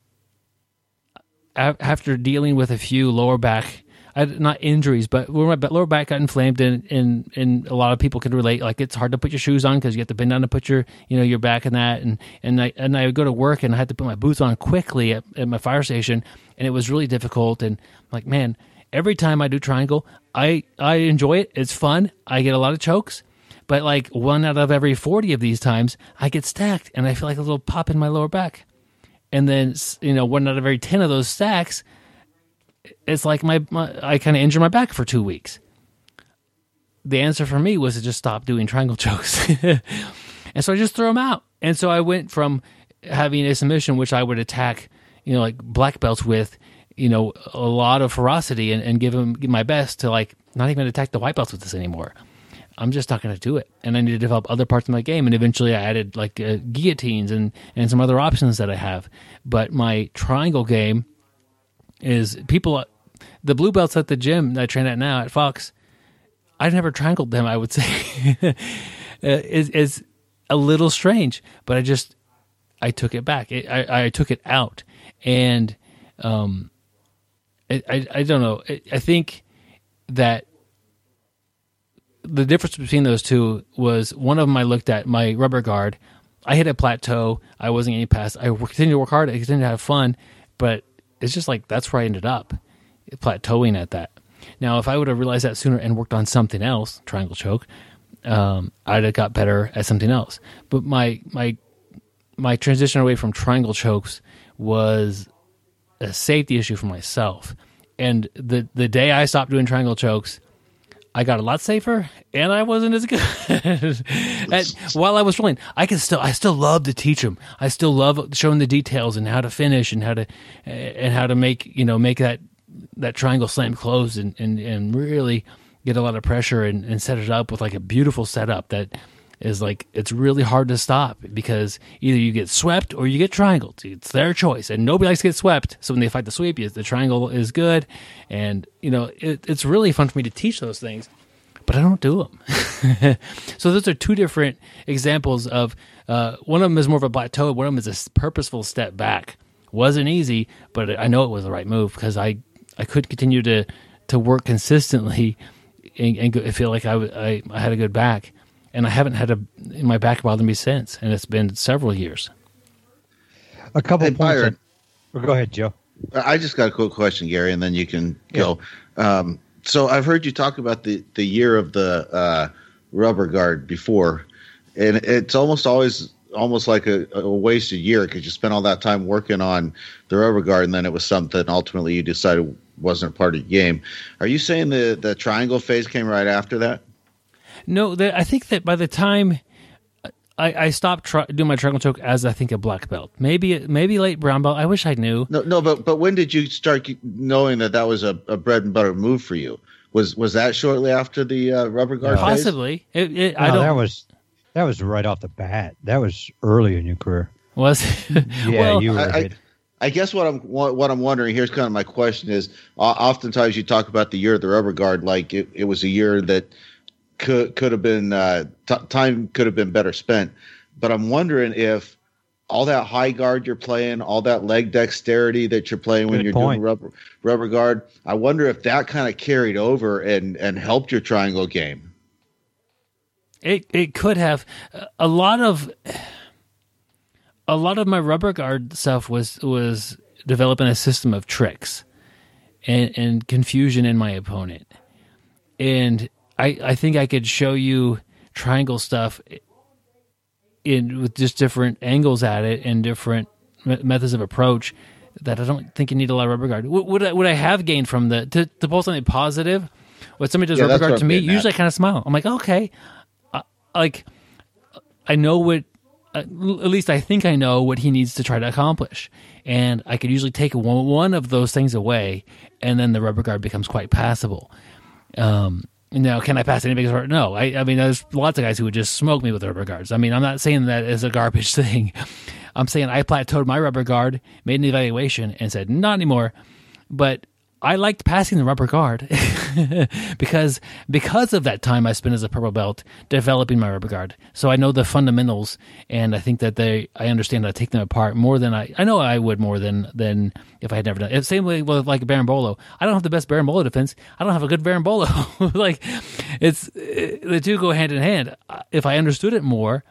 after dealing with a few lower back, not injuries, but my lower back got inflamed, and a lot of people can relate. Like, it's hard to put your shoes on because you have to bend down to put your back in that, and I would go to work and I had to put my boots on quickly at my fire station, and it was really difficult. And I'm like, man, every time I do triangle, I enjoy it. It's fun. I get a lot of chokes, but like 1 out of every 40 of these times, I get stacked, and I feel like a little pop in my lower back. And then 1 out of every 10 of those stacks, it's like I kind of injure my back for 2 weeks. The answer for me was to just stop doing triangle chokes. And so I just throw them out. And so I went from having a submission, which I would attack, like black belts with, a lot of ferocity and give my best, to like not even attack the white belts with this anymore. I'm just not going to do it. And I need to develop other parts of my game. And eventually I added like guillotines and some other options that I have. But my triangle game is the blue belts at the gym that I train at now at Fox, I've never triangled them, I would say. is a little strange, but I took it back. I took it out. And I don't know. I think that the difference between those two was, one of them I looked at, my rubber guard. I hit a plateau. I wasn't getting past. I continued to work hard. I continued to have fun, but it's just like that's where I ended up, plateauing at that. Now, if I would have realized that sooner and worked on something else, triangle choke, I'd have got better at something else. But my transition away from triangle chokes was a safety issue for myself. And the day I stopped doing triangle chokes, I got a lot safer, and I wasn't as good. While I was rolling, I still love to teach them. I still love showing the details and how to finish and how to make that triangle slam close and really get a lot of pressure and set it up with like a beautiful setup that is like, it's really hard to stop, because either you get swept or you get triangled. It's their choice, and nobody likes to get swept. So when they fight the sweep, the triangle is good, and it's really fun for me to teach those things, but I don't do them. So those are two different examples of one of them is more of a plateau, one of them is a purposeful step back. Wasn't easy, but I know it was the right move, because I could continue to work consistently and feel like I had a good back. And I haven't had my back bother me since, and it's been several years. A couple of Byron, points. Go ahead, Joe. I just got a quick question, Gary, and then you can go. So I've heard you talk about the year of the rubber guard before, and it's almost like a wasted year, because you spent all that time working on the rubber guard, and then it was something ultimately you decided wasn't part of the game. Are you saying the triangle phase came right after that? No, I think that by the time I stopped doing my triangle choke as, I think, a black belt, maybe late brown belt. I wish I knew. No, but when did you start knowing that was a bread and butter move for you? Was that shortly after the rubber guard phase? Possibly. That was right off the bat. That was early in your career. Was yeah, well, you were. I guess what I'm wondering, here's kind of my question is, oftentimes you talk about the year of the rubber guard like it was a year that could have been time could have been better spent, but I'm wondering if all that high guard you're playing, all that leg dexterity that you're playing when you're doing rubber guard, I wonder if that kind of carried over and helped your triangle game. It could have. A lot of my rubber guard stuff was developing a system of tricks and confusion in my opponent, and I think I could show you triangle stuff with just different angles at it and different methods of approach that I don't think you need a lot of rubber guard. Would I have gained from to pull something positive? When somebody does rubber guard to me, usually I kind of smile. I'm like, okay, I know what, at least I think I know what he needs to try to accomplish. And I could usually take one of those things away, and then the rubber guard becomes quite passable. Now, can I pass anybody? No. I mean, there's lots of guys who would just smoke me with rubber guards. I mean, I'm not saying that as a garbage thing. I'm saying I plateaued my rubber guard, made an evaluation, and said, not anymore. But I liked passing the rubber guard because of that time I spent as a purple belt developing my rubber guard. So I know the fundamentals, and I think that I understand how to take them apart more than I know I would more than if I had never done it. Same way with like a Berimbolo. I don't have the best Berimbolo defense. I don't have a good Berimbolo. Like the two go hand in hand. If I understood it more,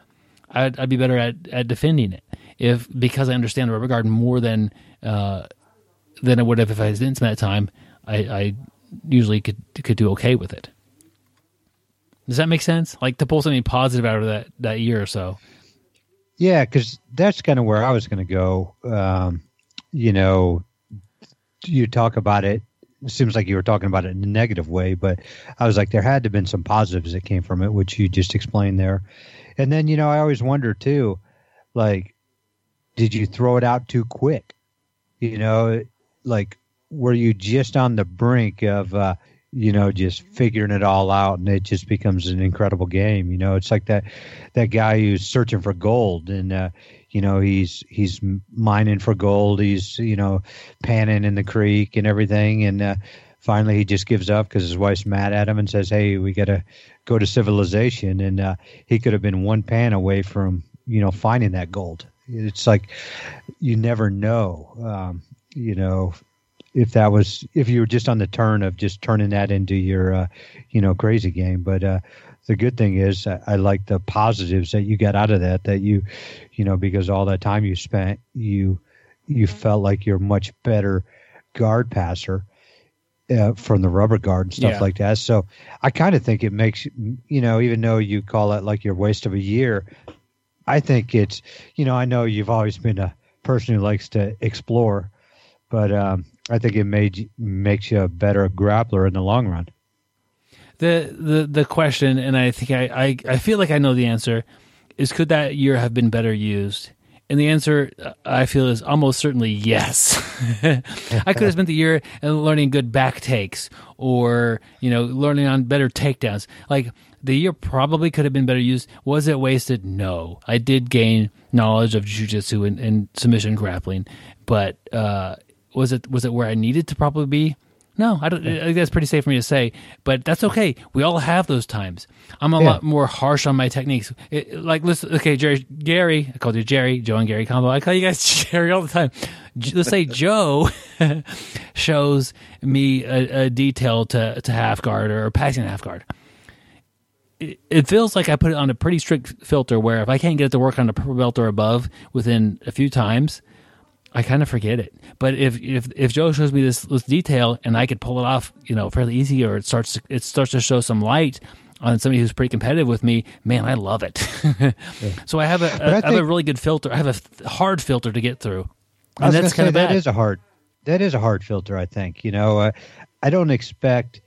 I'd be better at defending it. Because I understand the rubber guard more than I would have if I didn't spend that time. I usually could do okay with it. Does that make sense? Like to pull something positive out of that year or so. Yeah, because that's kind of where I was going to go. You talk about it. It seems like you were talking about it in a negative way, but I was like, there had to have been some positives that came from it, which you just explained there. And then, I always wonder too, like, did you throw it out too quick? Like, were you just on the brink of, just figuring it all out, and it just becomes an incredible game? It's like that guy who's searching for gold, and he's mining for gold. He's panning in the creek and everything, and finally he just gives up because his wife's mad at him and says, "Hey, we got to go to civilization." And he could have been one pan away from finding that gold. It's like you never know. If you were just on the turn of just turning that into your, crazy game. But the good thing is I like the positives that you got out of that because all that time you spent, you felt like you're much better guard passer from the rubber guard and stuff like that. So I kind of think it makes, even though you call it like your waste of a year, I think it's, I know you've always been a person who likes to explore, but I think it makes you a better grappler in the long run. The question, and I think I feel like I know the answer, is could that year have been better used? And the answer, I feel, is almost certainly yes. I could have spent the year learning good back takes or, learning on better takedowns. Like, the year probably could have been better used. Was it wasted? No. I did gain knowledge of jiu-jitsu and submission grappling, but was it where I needed to probably be? No, I don't. I think that's pretty safe for me to say, but that's okay. We all have those times. I'm a lot more harsh on my techniques. Listen, okay, Gary, I called you Jerry, Joe and Gary combo. I call you guys Jerry all the time. Let's say Joe shows me a detail to half guard or passing half guard. It feels like I put it on a pretty strict filter where if I can't get it to work on a purple belt or above within a few times, I kind of forget it. But if Joe shows me this detail and I could pull it off, fairly easy, or it starts to show some light on somebody who's pretty competitive with me, man, I love it. So I have a really good filter. I have a hard filter to get through, and that's kind of bad. That is a hard filter. I think. I don't expect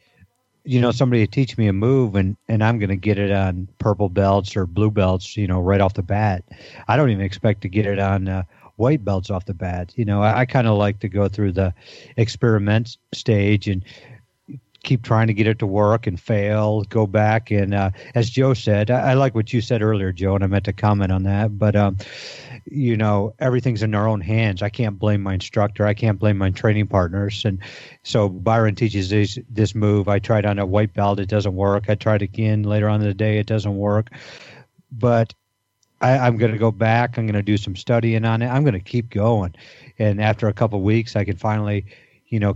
somebody to teach me a move and I'm going to get it on purple belts or blue belts, right off the bat. I don't even expect to get it on white belts off the bat. I kind of like to go through the experiment stage and keep trying to get it to work and fail, go back. And as Joe said, I like what you said earlier, Joe, and I meant to comment on that. But, everything's in our own hands. I can't blame my instructor. I can't blame my training partners. And so Byron teaches this move. I tried on a white belt. It doesn't work. I tried again later on in the day. It doesn't work. But I'm going to go back. I'm going to do some studying on it. I'm going to keep going. And after a couple of weeks, I can finally,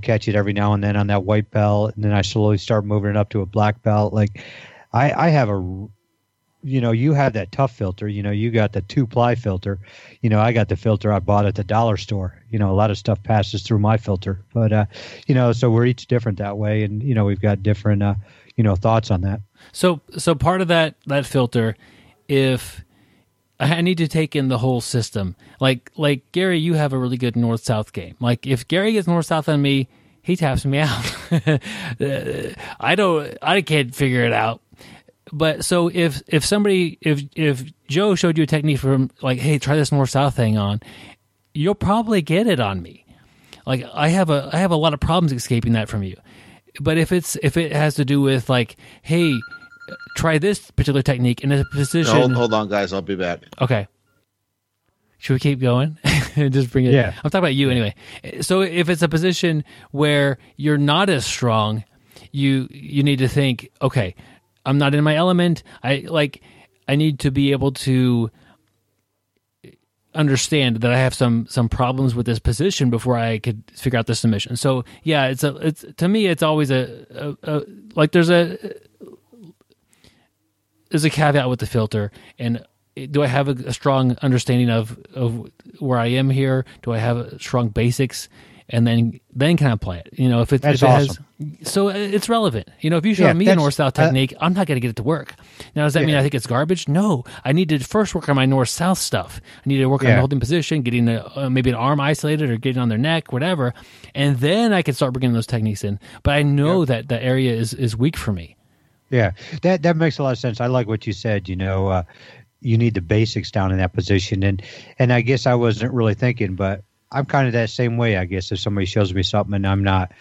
catch it every now and then on that white belt. And then I slowly start moving it up to a black belt. Like I have you have that tough filter, you got the 2-ply filter, I got the filter I bought at the dollar store. A lot of stuff passes through my filter, but, so we're each different that way. And, we've got different, thoughts on that. So part of that filter, if I need to take in the whole system, like Gary, you have a really good north-south game. Like if Gary gets north-south on me, he taps me out. I can't figure it out. But so if Joe showed you a technique from like, hey, try this north-south thing on, you'll probably get it on me. Like I have a lot of problems escaping that from you. But if it has to do with like, hey, try this particular technique in a position. Hold on, guys. I'll be back. Okay. Should we keep going? Just bring it. Yeah. I'm talking about you anyway. So if it's a position where you're not as strong, you need to think, okay, I'm not in my element. I need to be able to understand that I have some problems with this position before I could figure out the submission. So yeah, it's to me it's always there's a caveat with the filter. And do I have a strong understanding of where I am here? Do I have strong basics? And then can I play it? If it awesome. So it's relevant. If you show me a north-south technique, I'm not going to get it to work. Now, does that mean I think it's garbage? No. I need to first work on my north-south stuff. I need to work on holding position, getting maybe an arm isolated or getting on their neck, whatever. And then I can start bringing those techniques in. But I know that the area is weak for me. Yeah, that makes a lot of sense. I like what you said, you need the basics down in that position. And I guess I wasn't really thinking, but I'm kind of that same way, I guess. If somebody shows me something and I'm not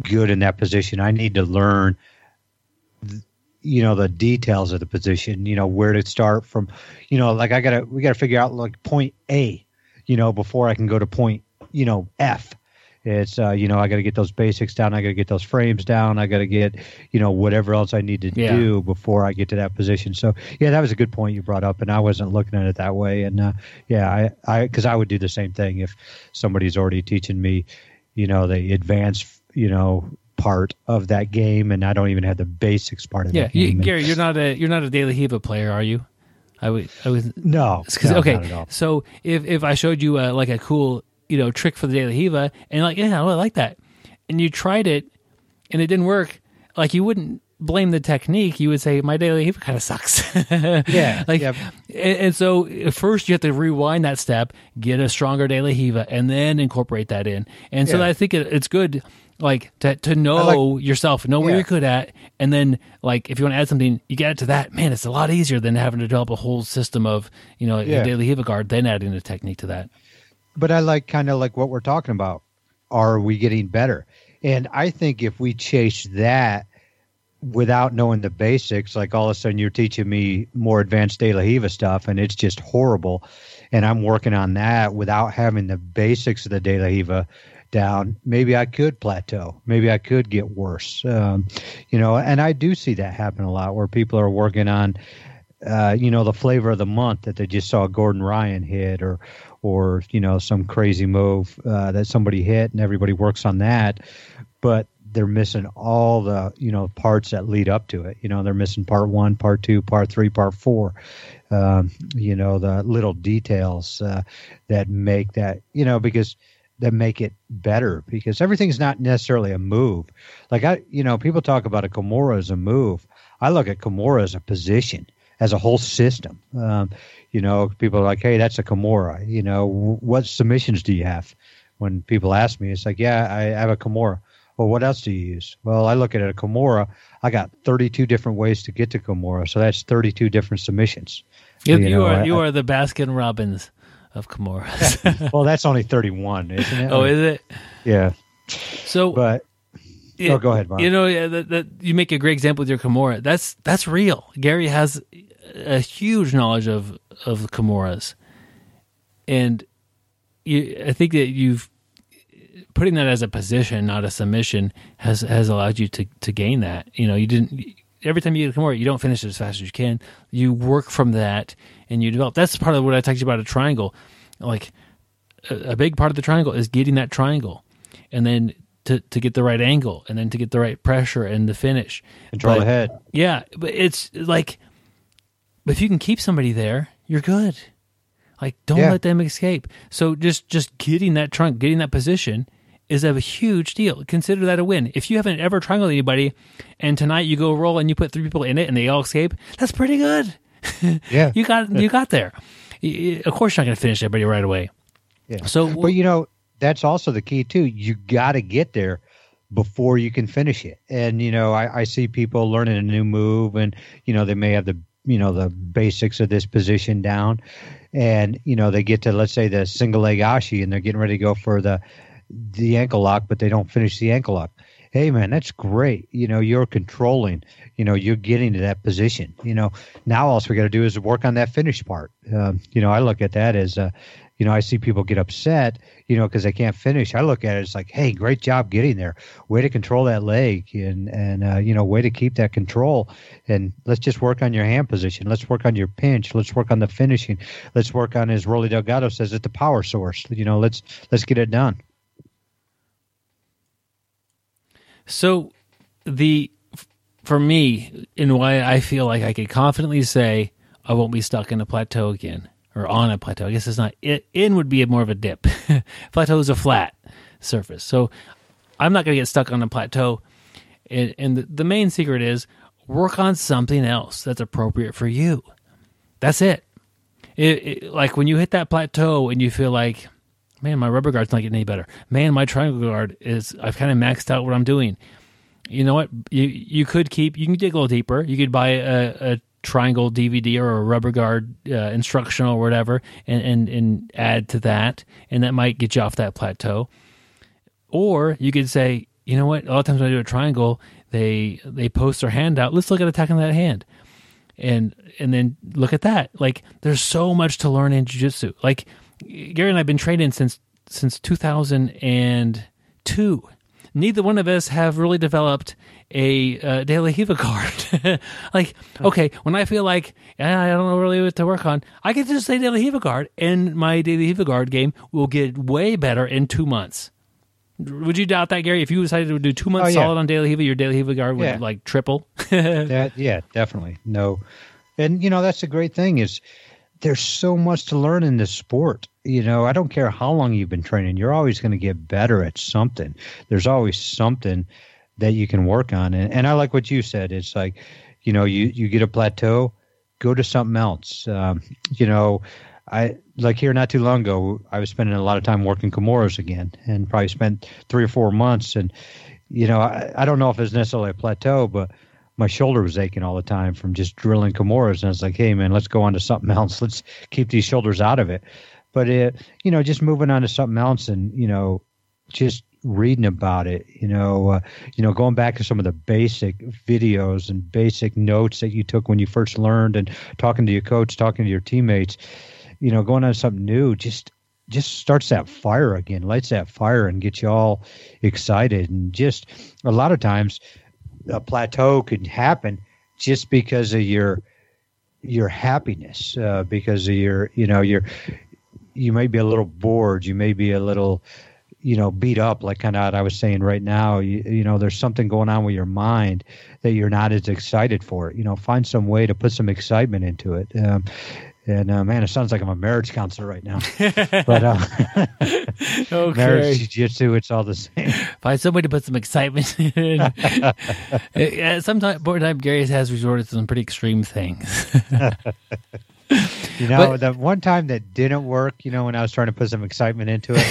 good in that position, I need to learn, the details of the position, where to start from, we got to figure out like point A, before I can go to point, F. It's, I got to get those basics down. I got to get those frames down. I got to get, whatever else I need to do before I get to that position. So, yeah, that was a good point you brought up, and I wasn't looking at it that way. And, because I would do the same thing if somebody's already teaching me, the advanced, part of that game, and I don't even have the basics part of that game. Gary, you're not a De La Riva player, are you? I was no, okay. Not at all. So if I showed you like a cool trick for the De La Riva, and I like that, and you tried it and it didn't work, like you wouldn't blame the technique, you would say my De La Riva kind of sucks. And so first you have to rewind that step, get a stronger De La Riva, and then incorporate that in. And so I think it's good to know yourself, know where you're good at, and then if you want to add something, you get it to that. Man, it's a lot easier than having to develop a whole system of a De La Riva guard, then adding a technique to that. But I kind of like what we're talking about. Are we getting better? And I think if we chase that without knowing the basics, like all of a sudden you're teaching me more advanced De La Riva stuff and it's just horrible, and I'm working on that without having the basics of the De La Riva down, maybe I could plateau. Maybe I could get worse. And I do see that happen a lot where people are working on, the flavor of the month that they just saw Gordon Ryan hit or some crazy move that somebody hit, and everybody works on that, but they're missing all the parts that lead up to it. They're missing part 1, part 2, part 3, part 4. The little details that make that because that make it better, because everything's not necessarily a move. People talk about a Kimura as a move. I look at Kimura as a position, as a whole system. People are like, hey, that's a Kimura. What submissions do you have? When people ask me, it's like, yeah, I have a Kimura. Well, what else do you use? Well, I look at a Kimura. I got 32 different ways to get to Kimura, so that's 32 different submissions. You are the Baskin Robbins of Kimuras. Well, that's only 31, isn't it? Oh, is it? Yeah. So, but go ahead, Bob. That you make a great example with your Kimura. That's real. Gary has a huge knowledge of Kimuras, and I think that you've putting that as a position, not a submission, has allowed you to gain that. You didn't. Every time you get a Kimura, you don't finish it as fast as you can. You work from that, and you develop. That's part of what I talked about a triangle. Like a big part of the triangle is getting that triangle, and then to get the right angle, and then to get the right pressure and the finish. Control the head. Yeah, but it's like, but if you can keep somebody there, you're good. Don't let them escape. So just getting that trunk, getting that position is a huge deal. Consider that a win. If you haven't ever triangled anybody, and tonight you go roll and you put 3 people in it and they all escape, that's pretty good. Yeah, you got there. Of course, you're not going to finish everybody right away. Yeah. So, but that's also the key too. You got to get there before you can finish it. And I see people learning a new move, and they may have the basics of this position down, and they get to, let's say, the single leg ashi, and they're getting ready to go for the ankle lock, but they don't finish the ankle lock. Hey man, that's great. You're controlling, you're getting to that position. Now all we got to do is work on that finish part. I look at that as, I see people get upset, because they can't finish. I look at it as like, hey, great job getting there. Way to control that leg and way to keep that control. And let's just work on your hand position. Let's work on your pinch. Let's work on the finishing. Let's work on, as Rolly Delgado says, at the power source. Let's get it done. So for me, and why I feel like I could confidently say I won't be stuck in a plateau again. Or on a plateau. I guess it's not. In would be more of a dip. Plateau is a flat surface. So I'm not going to get stuck on a plateau. And the main secret is work on something else that's appropriate for you. That's it. Like when you hit that plateau and you feel like, man, my rubber guard's not getting any better. Man, my triangle guard I've kind of maxed out what I'm doing. You know what? You can dig a little deeper. You could buy a triangle DVD or a rubber guard instructional or whatever and add to that, and that might get you off that plateau. Or you could say, you know what, a lot of times when I do a triangle, they post their hand out. Let's look at attacking that hand. And then look at that. Like, there's so much to learn in jiu-jitsu. Like, Gary and I have been training since 2002. Neither one of us have really developed a De La Riva guard. Like, okay, when I feel like I don't know really what to work on, I can just say De La Riva guard, and my De La Riva guard game will get way better in 2 months. Would you doubt that, Gary? If you decided to do 2 months solid on De La Riva, your De La Riva guard would like triple? Definitely. No. And, that's the great thing is there's so much to learn in this sport. I don't care how long you've been training. You're always going to get better at something. There's always something that you can work on. And I like what you said. It's like, you get a plateau, go to something else. I like here not too long ago, I was spending a lot of time working Kimuras again and probably spent 3 or 4 months. And, I don't know if it's necessarily a plateau, but my shoulder was aching all the time from just drilling Kimuras. And I was like, hey, man, let's go on to something else. Let's keep these shoulders out of it. But, just moving on to something else and, just reading about it, going back to some of the basic videos and basic notes that you took when you first learned and talking to your coach, talking to your teammates, going on to something new, just starts that fire again, lights that fire and gets you all excited. And just a lot of times a plateau could happen just because of your happiness, because of you may be a little bored. You may be a little, beat up, like kind of I was saying right now. There's something going on with your mind that you're not as excited for. Find some way to put some excitement into it. Man, it sounds like I'm a marriage counselor right now. But okay. Marriage, jiu-jitsu, it's all the same. Find some way to put some excitement in. Sometimes Gary has resorted to some pretty extreme things. The one time that didn't work, when I was trying to put some excitement into it,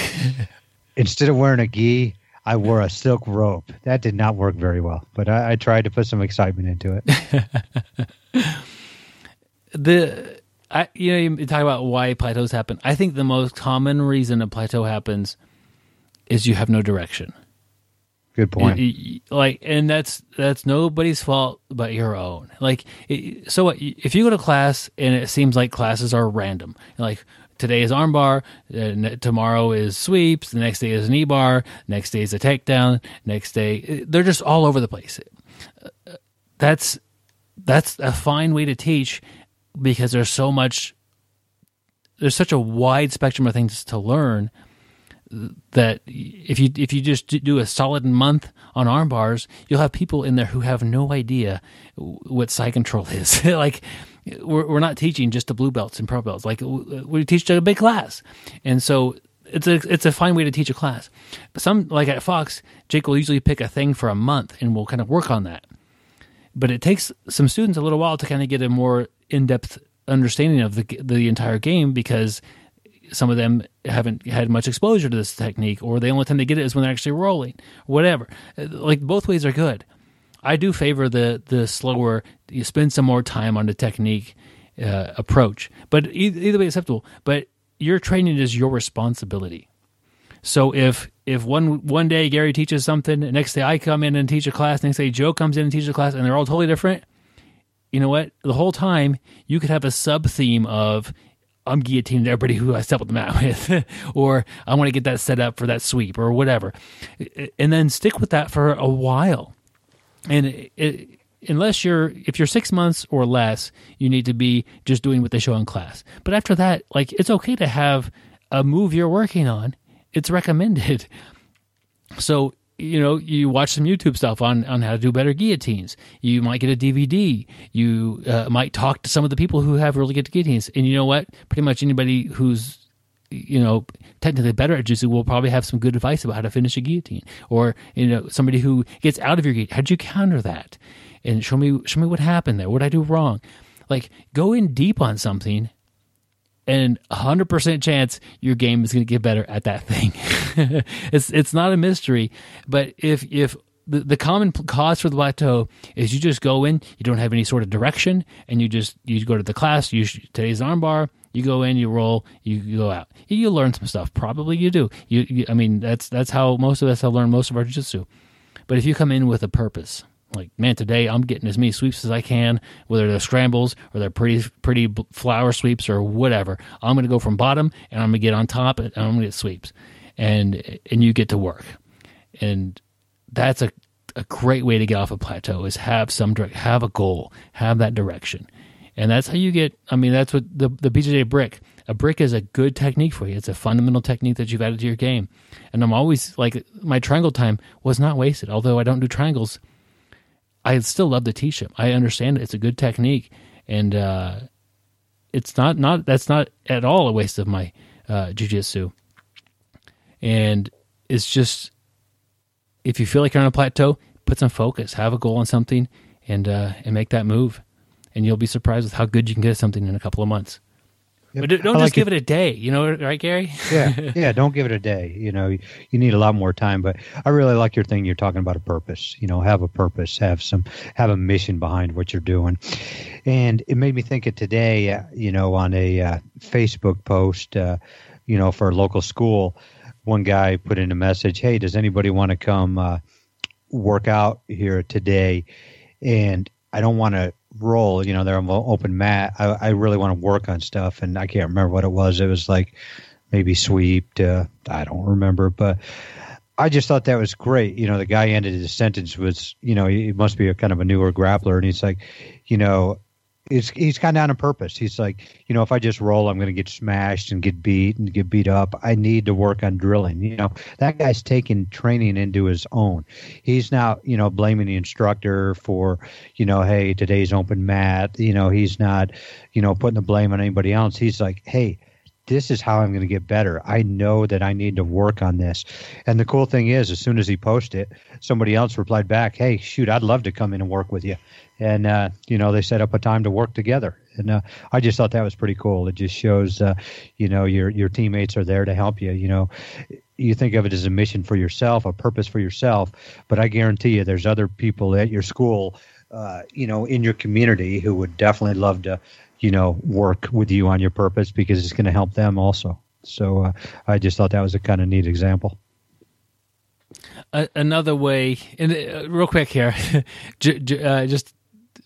instead of wearing a gi, I wore a silk rope. That did not work very well, but I tried to put some excitement into it. You talk about why plateaus happen. I think the most common reason a plateau happens is you have no direction. Good point. And that's nobody's fault but your own. So what? If you go to class and it seems like classes are random, like today is armbar, tomorrow is sweeps, the next day is knee bar, next day is a takedown, next day they're just all over the place. That's a fine way to teach because there's such a wide spectrum of things to learn. That if you just do a solid month on arm bars, you'll have people in there who have no idea what side control is. Like we're not teaching just the blue belts and pro belts. Like we teach a big class, and so it's a fine way to teach a class. But some, like at Fox, Jake will usually pick a thing for a month, and we'll kind of work on that. But it takes some students a little while to kind of get a more in-depth understanding of the entire game because some of them haven't had much exposure to this technique, or the only time they get it is when they're actually rolling, whatever. Like both ways are good. I do favor the slower, you spend some more time on the technique approach, but either way acceptable. But your training is your responsibility. So if one day Gary teaches something, the next day I come in and teach a class, next day Joe comes in and teaches a class, and they're all totally different, you know what? The whole time you could have a sub-theme of, I'm guillotining everybody who I step on the mat with, or I want to get that set up for that sweep or whatever. And then stick with that for a while. And if you're 6 months or less, you need to be just doing what they show in class. But after that, like, it's okay to have a move you're working on. It's recommended. So, you watch some YouTube stuff on how to do better guillotines. You might get a DVD. You might talk to some of the people who have really good guillotines. And you know what? Pretty much anybody who's, technically better at jiu-jitsu will probably have some good advice about how to finish a guillotine. Or, somebody who gets out of your guillotine. How'd you counter that? And show me what happened there. What did I do wrong? Like, go in deep on something, and 100% chance your game is going to get better at that thing. It's not a mystery, but if the common cause for the plateau is you just go in, you don't have any sort of direction, and you go to the class, today's armbar, you go in, you roll, you go out. You learn some stuff. Probably you do. That's how most of us have learned most of our jiu-jitsu. But if you come in with a purpose, like, man, today I'm getting as many sweeps as I can, whether they're scrambles or they're pretty flower sweeps or whatever. I'm going to go from bottom, and I'm going to get on top, and I'm going to get sweeps. And you get to work. And that's a great way to get off a plateau, is have a goal, have that direction. And that's how you get, that's what the BjjBrick, a brick is a good technique for you. It's a fundamental technique that you've added to your game. And I'm always, like, my triangle time was not wasted. Although I don't do triangles, I still love to teach them. I understand it. It's a good technique, and that's not at all a waste of my jiu-jitsu. And it's just, if you feel like you're on a plateau, put some focus, have a goal on something, and make that move, and you'll be surprised with how good you can get at something in a couple of months. Yep. But don't just give it a day, right, Gary? Yeah, don't give it a day. You need a lot more time. But I really like your thing. You're talking about a purpose. Have a purpose, have a mission behind what you're doing. And it made me think of today, on a Facebook post, for a local school, one guy put in a message, hey, does anybody want to come work out here today? And I don't want to roll, they're on open mat. I really want to work on stuff, and I can't remember what it was. It was like maybe sweep to, I don't remember, but I just thought that was great. The guy ended his sentence with, he must be a kind of a newer grappler, and he's like, he's kind of on a purpose. He's like, if I just roll, I'm going to get smashed and get beat up. I need to work on drilling. That guy's taking training into his own. He's now, blaming the instructor for, hey, today's open mat. He's not, putting the blame on anybody else. He's like, hey, this is how I'm going to get better. I know that I need to work on this. And the cool thing is, as soon as he posted it, somebody else replied back, hey, shoot, I'd love to come in and work with you. And, they set up a time to work together. And I just thought that was pretty cool. It just shows, your teammates are there to help you. You think of it as a mission for yourself, a purpose for yourself. But I guarantee you there's other people at your school, in your community who would definitely love to, work with you on your purpose, because it's going to help them also. So I just thought that was a kind of neat example. Another way, and real quick here, just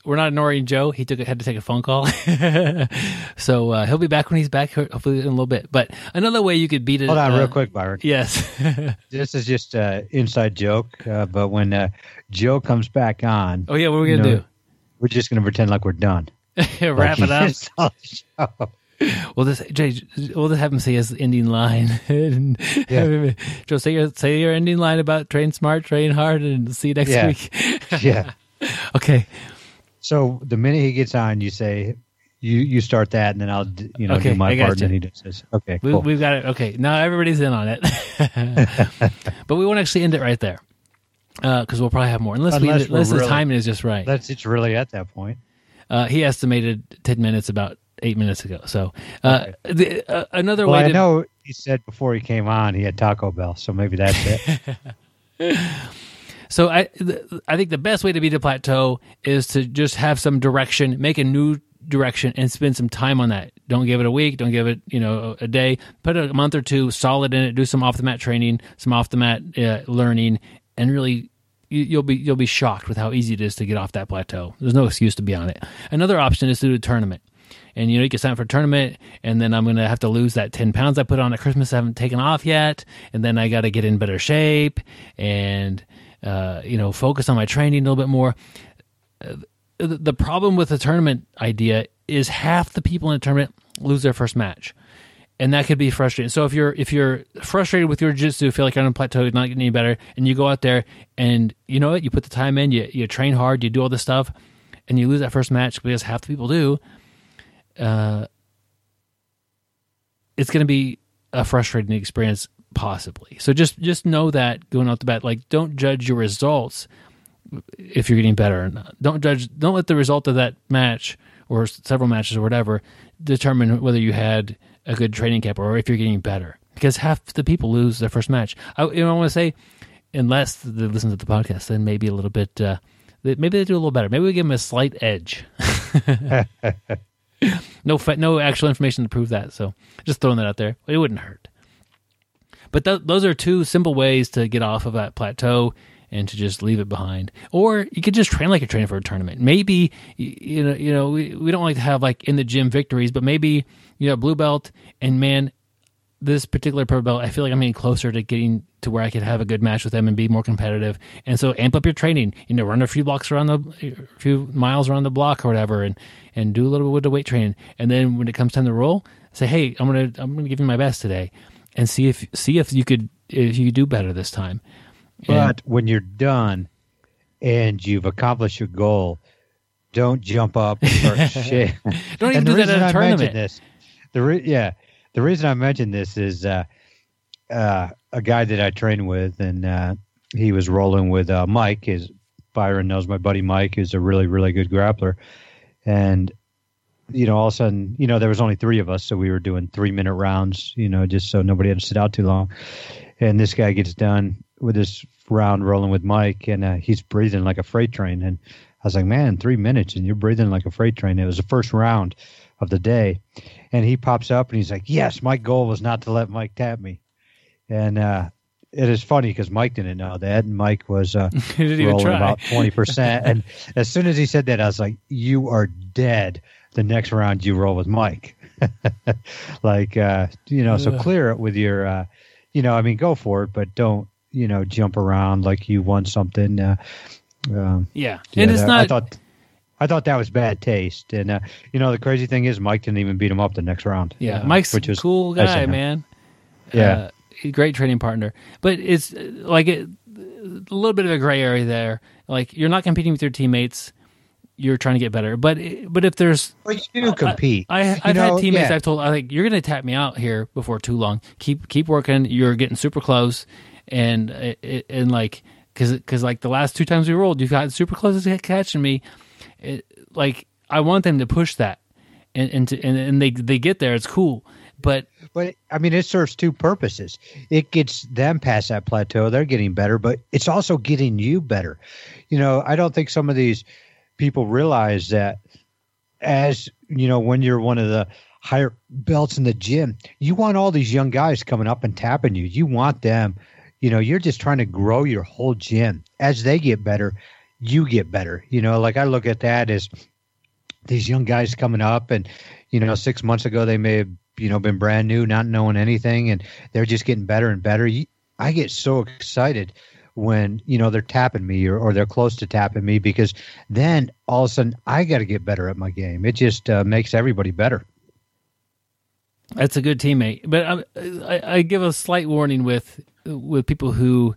we're not ignoring Joe. He had to take a phone call, so he'll be back when he's back, hopefully in a little bit. But another way you could beat it. Hold on, real quick, Byron. Yes, this is just an inside joke. But when Joe comes back on, oh yeah, what are we gonna do? We're just gonna pretend like we're done. Wrap it up. We'll just have him say his ending line. Joe, say your ending line about train smart, train hard, and see you next week. Yeah. Okay. So the minute he gets on, you say you start that, and then I'll do my part, and then he just says, "Okay, cool. We've got it." Okay, now everybody's in on it, but we won't actually end it right there because we'll probably have more unless the timing is just right. It's really at that point. He estimated 10 minutes about 8 minutes ago. So another way I know he said before he came on he had Taco Bell, so maybe that's it. So I think the best way to beat a plateau is to just have some direction, make a new direction, and spend some time on that Don't give it a week. Don't give it, a day. Put a month or two solid in it. Do some off the mat training, some off the mat learning, and really, you'll be shocked with how easy it is to get off that plateau. There's no excuse to be on it. Another option is to do a tournament. And, you can sign up for a tournament, and then I'm going to have to lose that 10 pounds I put on at Christmas I haven't taken off yet, and then I got to get in better shape and, focus on my training a little bit more. The problem with the tournament idea is half the people in a tournament lose their first match. And that could be frustrating. So if you're frustrated with your jiu-jitsu, feel like you're on a plateau, you're not getting any better, and you go out there and you know what, you put the time in, you train hard, you do all this stuff, and you lose that first match because half the people do, it's going to be a frustrating experience possibly. So just know that going out the bat, like, don't judge your results if you're getting better or not. Don't let the result of that match or several matches or whatever determine whether you had a good training camp or if you're getting better, because half the people lose their first match. I want to say, unless they listen to the podcast, then maybe a little bit, maybe they do a little better. Maybe we give them a slight edge. No actual information to prove that. So just throwing that out there. It wouldn't hurt. But those are two simple ways to get off of that plateau and to just leave it behind. Or you could just train like you're training for a tournament. Maybe, we don't like to have like in the gym victories, but maybe, blue belt, and man, this particular purple belt, I feel like I'm getting closer to getting to where I could have a good match with them and be more competitive. And so amp up your training, run a few miles around the block or whatever, and do a little bit of weight training. And then when it comes time to roll, say, hey, I'm gonna give you my best today, and see if you could do better this time. But when you're done and you've accomplished your goal, don't jump up and start shit. Don't even do that at a tournament. The reason I mentioned this is a guy that I train with, and he was rolling with Mike. Byron knows my buddy Mike, who's a really, really good grappler. And, all of a sudden, there was only three of us, so we were doing 3-minute rounds, just so nobody had to sit out too long. And this guy gets done with this round rolling with Mike, and he's breathing like a freight train. And I was like, man, 3 minutes, and you're breathing like a freight train. It was the first round of the day. And he pops up, and he's like, yes, my goal was not to let Mike tap me. And it is funny because Mike didn't know that, and Mike was rolling about 20%. And as soon as he said that, I was like, you are dead the next round you roll with Mike. So clear it with your, go for it, but don't, jump around like you won something. And it's not. I thought that was bad taste. And, the crazy thing is Mike didn't even beat him up the next round. Yeah, Mike's a cool guy, man. Yeah. Great training partner. But it's like a little bit of a gray area there. Like, you're not competing with your teammates. You're trying to get better. But if there's... Well, you do compete. I've had teammates I've told, you're going to tap me out here before too long. Keep working. You're getting super close. And because like the last 2 times we rolled, you've got super close to catching me. I want them to push that, and they get there. It's cool, but I mean, it serves two purposes. It gets them past that plateau; they're getting better, but it's also getting you better. I don't think some of these people realize that. As when you're one of the higher belts in the gym, you want all these young guys coming up and tapping you. You want them. You're just trying to grow your whole gym. As they get better, you get better. I look at that as these young guys coming up, and 6 months ago they may have been brand new, not knowing anything, and they're just getting better and better. I get so excited when they're tapping me or they're close to tapping me, because then all of a sudden I got to get better at my game. It just makes everybody better. That's a good teammate, but I give a slight warning with people who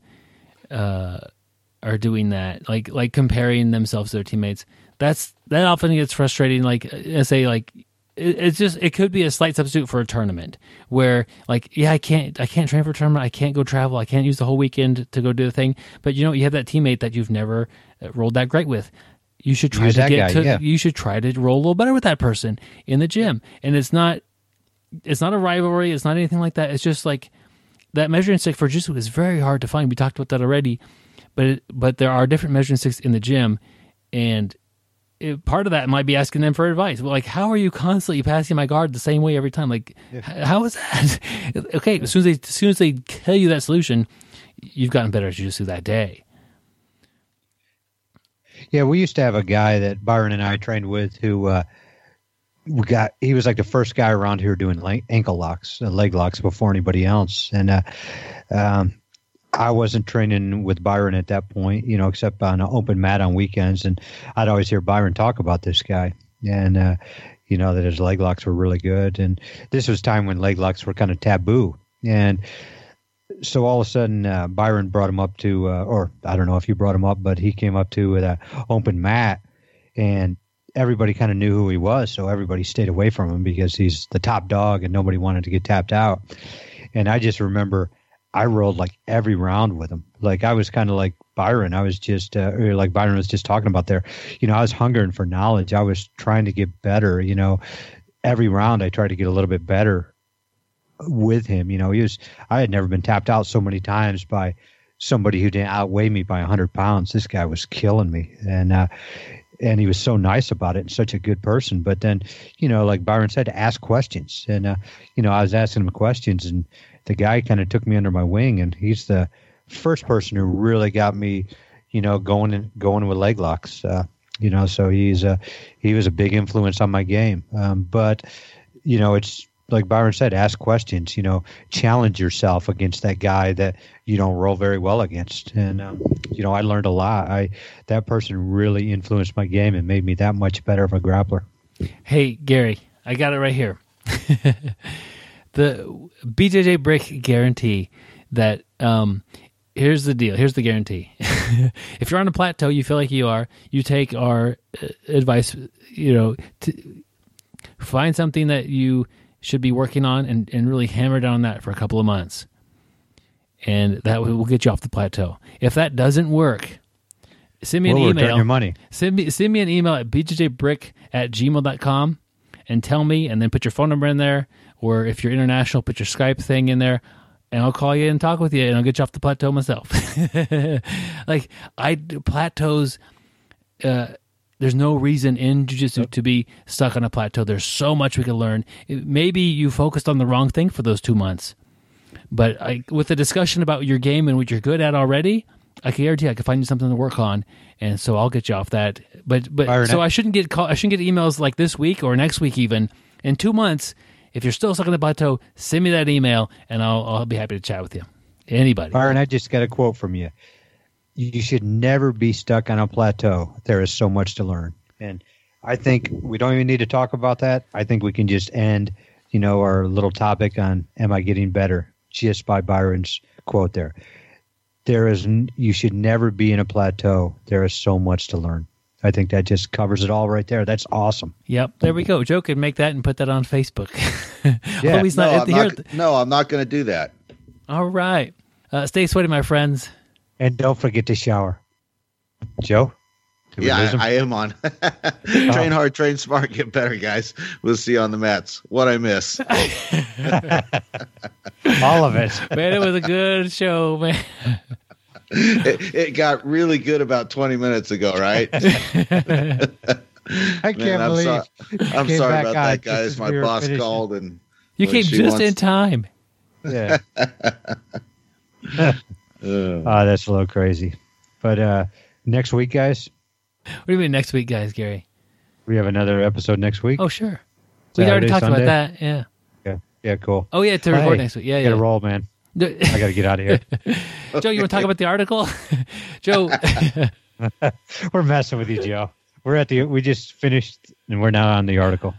are doing that, like comparing themselves to their teammates. That often gets frustrating. It could be a slight substitute for a tournament where I can't train for a tournament. I can't go travel. I can't use the whole weekend to go do the thing. But you have that teammate that you've never rolled that great with. You should try You should try to roll a little better with that person in the gym. And it's not a rivalry. It's not anything like that. It's just like that measuring stick for jiu-jitsu is very hard to find. We talked about that already. But there are different measuring sticks in the gym, and part of that might be asking them for advice. Well, like, how are you constantly passing my guard the same way every time? Like, how is that? Okay, as soon as they tell you that solution, you've gotten better at jiu-jitsu that day. Yeah, we used to have a guy that Byron and I trained with who he was like the first guy around here doing ankle locks, leg locks before anybody else. And I wasn't training with Byron at that point, except on an open mat on weekends. And I'd always hear Byron talk about this guy and, that his leg locks were really good. And this was time when leg locks were kind of taboo. And so all of a sudden, Byron brought him up to, or I don't know if you brought him up, but he came up to with an open mat, and everybody kind of knew who he was. So everybody stayed away from him because he's the top dog and nobody wanted to get tapped out. And I just remember I rolled like every round with him. Like I was kind of like Byron. I was just, like Byron was just talking about there, I was hungering for knowledge. I was trying to get better, every round I tried to get a little bit better with him. I had never been tapped out so many times by somebody who didn't outweigh me by 100 pounds. This guy was killing me. And he was so nice about it and such a good person. But then, like Byron said, ask questions. And, I was asking him questions, and the guy kind of took me under my wing, and he's the first person who really got me, going with leg locks. So he was a big influence on my game. But, it's like Byron said, ask questions, challenge yourself against that guy that you don't roll very well against. And, I learned a lot. That person really influenced my game and made me that much better of a grappler. Hey, Gary, I got it right here. The BjjBrick guarantee that, here's the deal. Here's the guarantee. If you're on a plateau, you feel like you are, you take our advice, to find something that you should be working on and really hammer down on that for a couple of months. And that will get you off the plateau. If that doesn't work, send me an email. Return your money. Send me an email at bjjbrick@gmail.com and tell me, and then put your phone number in there. Or if you're international, put your Skype thing in there, and I'll call you and talk with you, and I'll get you off the plateau myself. Plateaus, there's no reason in jiu-jitsu to be stuck on a plateau. There's so much we can learn. Maybe you focused on the wrong thing for those 2 months. But with the discussion about your game and what you're good at already, I can guarantee I can find you something to work on, and so I'll get you off that. But so I shouldn't get emails like this week or next week even. In 2 months, if you're still stuck on the plateau, send me that email, and I'll be happy to chat with you. Anybody. Byron, I just got a quote from you. You should never be stuck on a plateau. There is so much to learn. And I think we don't even need to talk about that. I think we can just end, our little topic on am I getting better just by Byron's quote there. You should never be in a plateau. There is so much to learn. I think that just covers it all right there. That's awesome. Yep. There we go. Joe could make that and put that on Facebook. Yeah. I'm not going to do that. All right. Stay sweaty, my friends. And don't forget to shower. Joe? Yeah, I am on. Train hard, train smart, get better, guys. We'll see you on the mats. What I miss. All of it. Man, it was a good show, man. It got really good about 20 minutes ago, right? I can't believe. I'm sorry about that, guys. My boss called and you came just in time. Yeah. That's a little crazy. But next week, guys. What do you mean next week, guys, Gary? We have another episode next week. Oh, sure. We already talked about that. Yeah. Yeah, cool. Oh, yeah, to record next week. Yeah, Gotta roll, man. I got to get out of here. Joe, you want to talk about the article? Joe. We're messing with you, Joe. We just finished, and we're now on the article.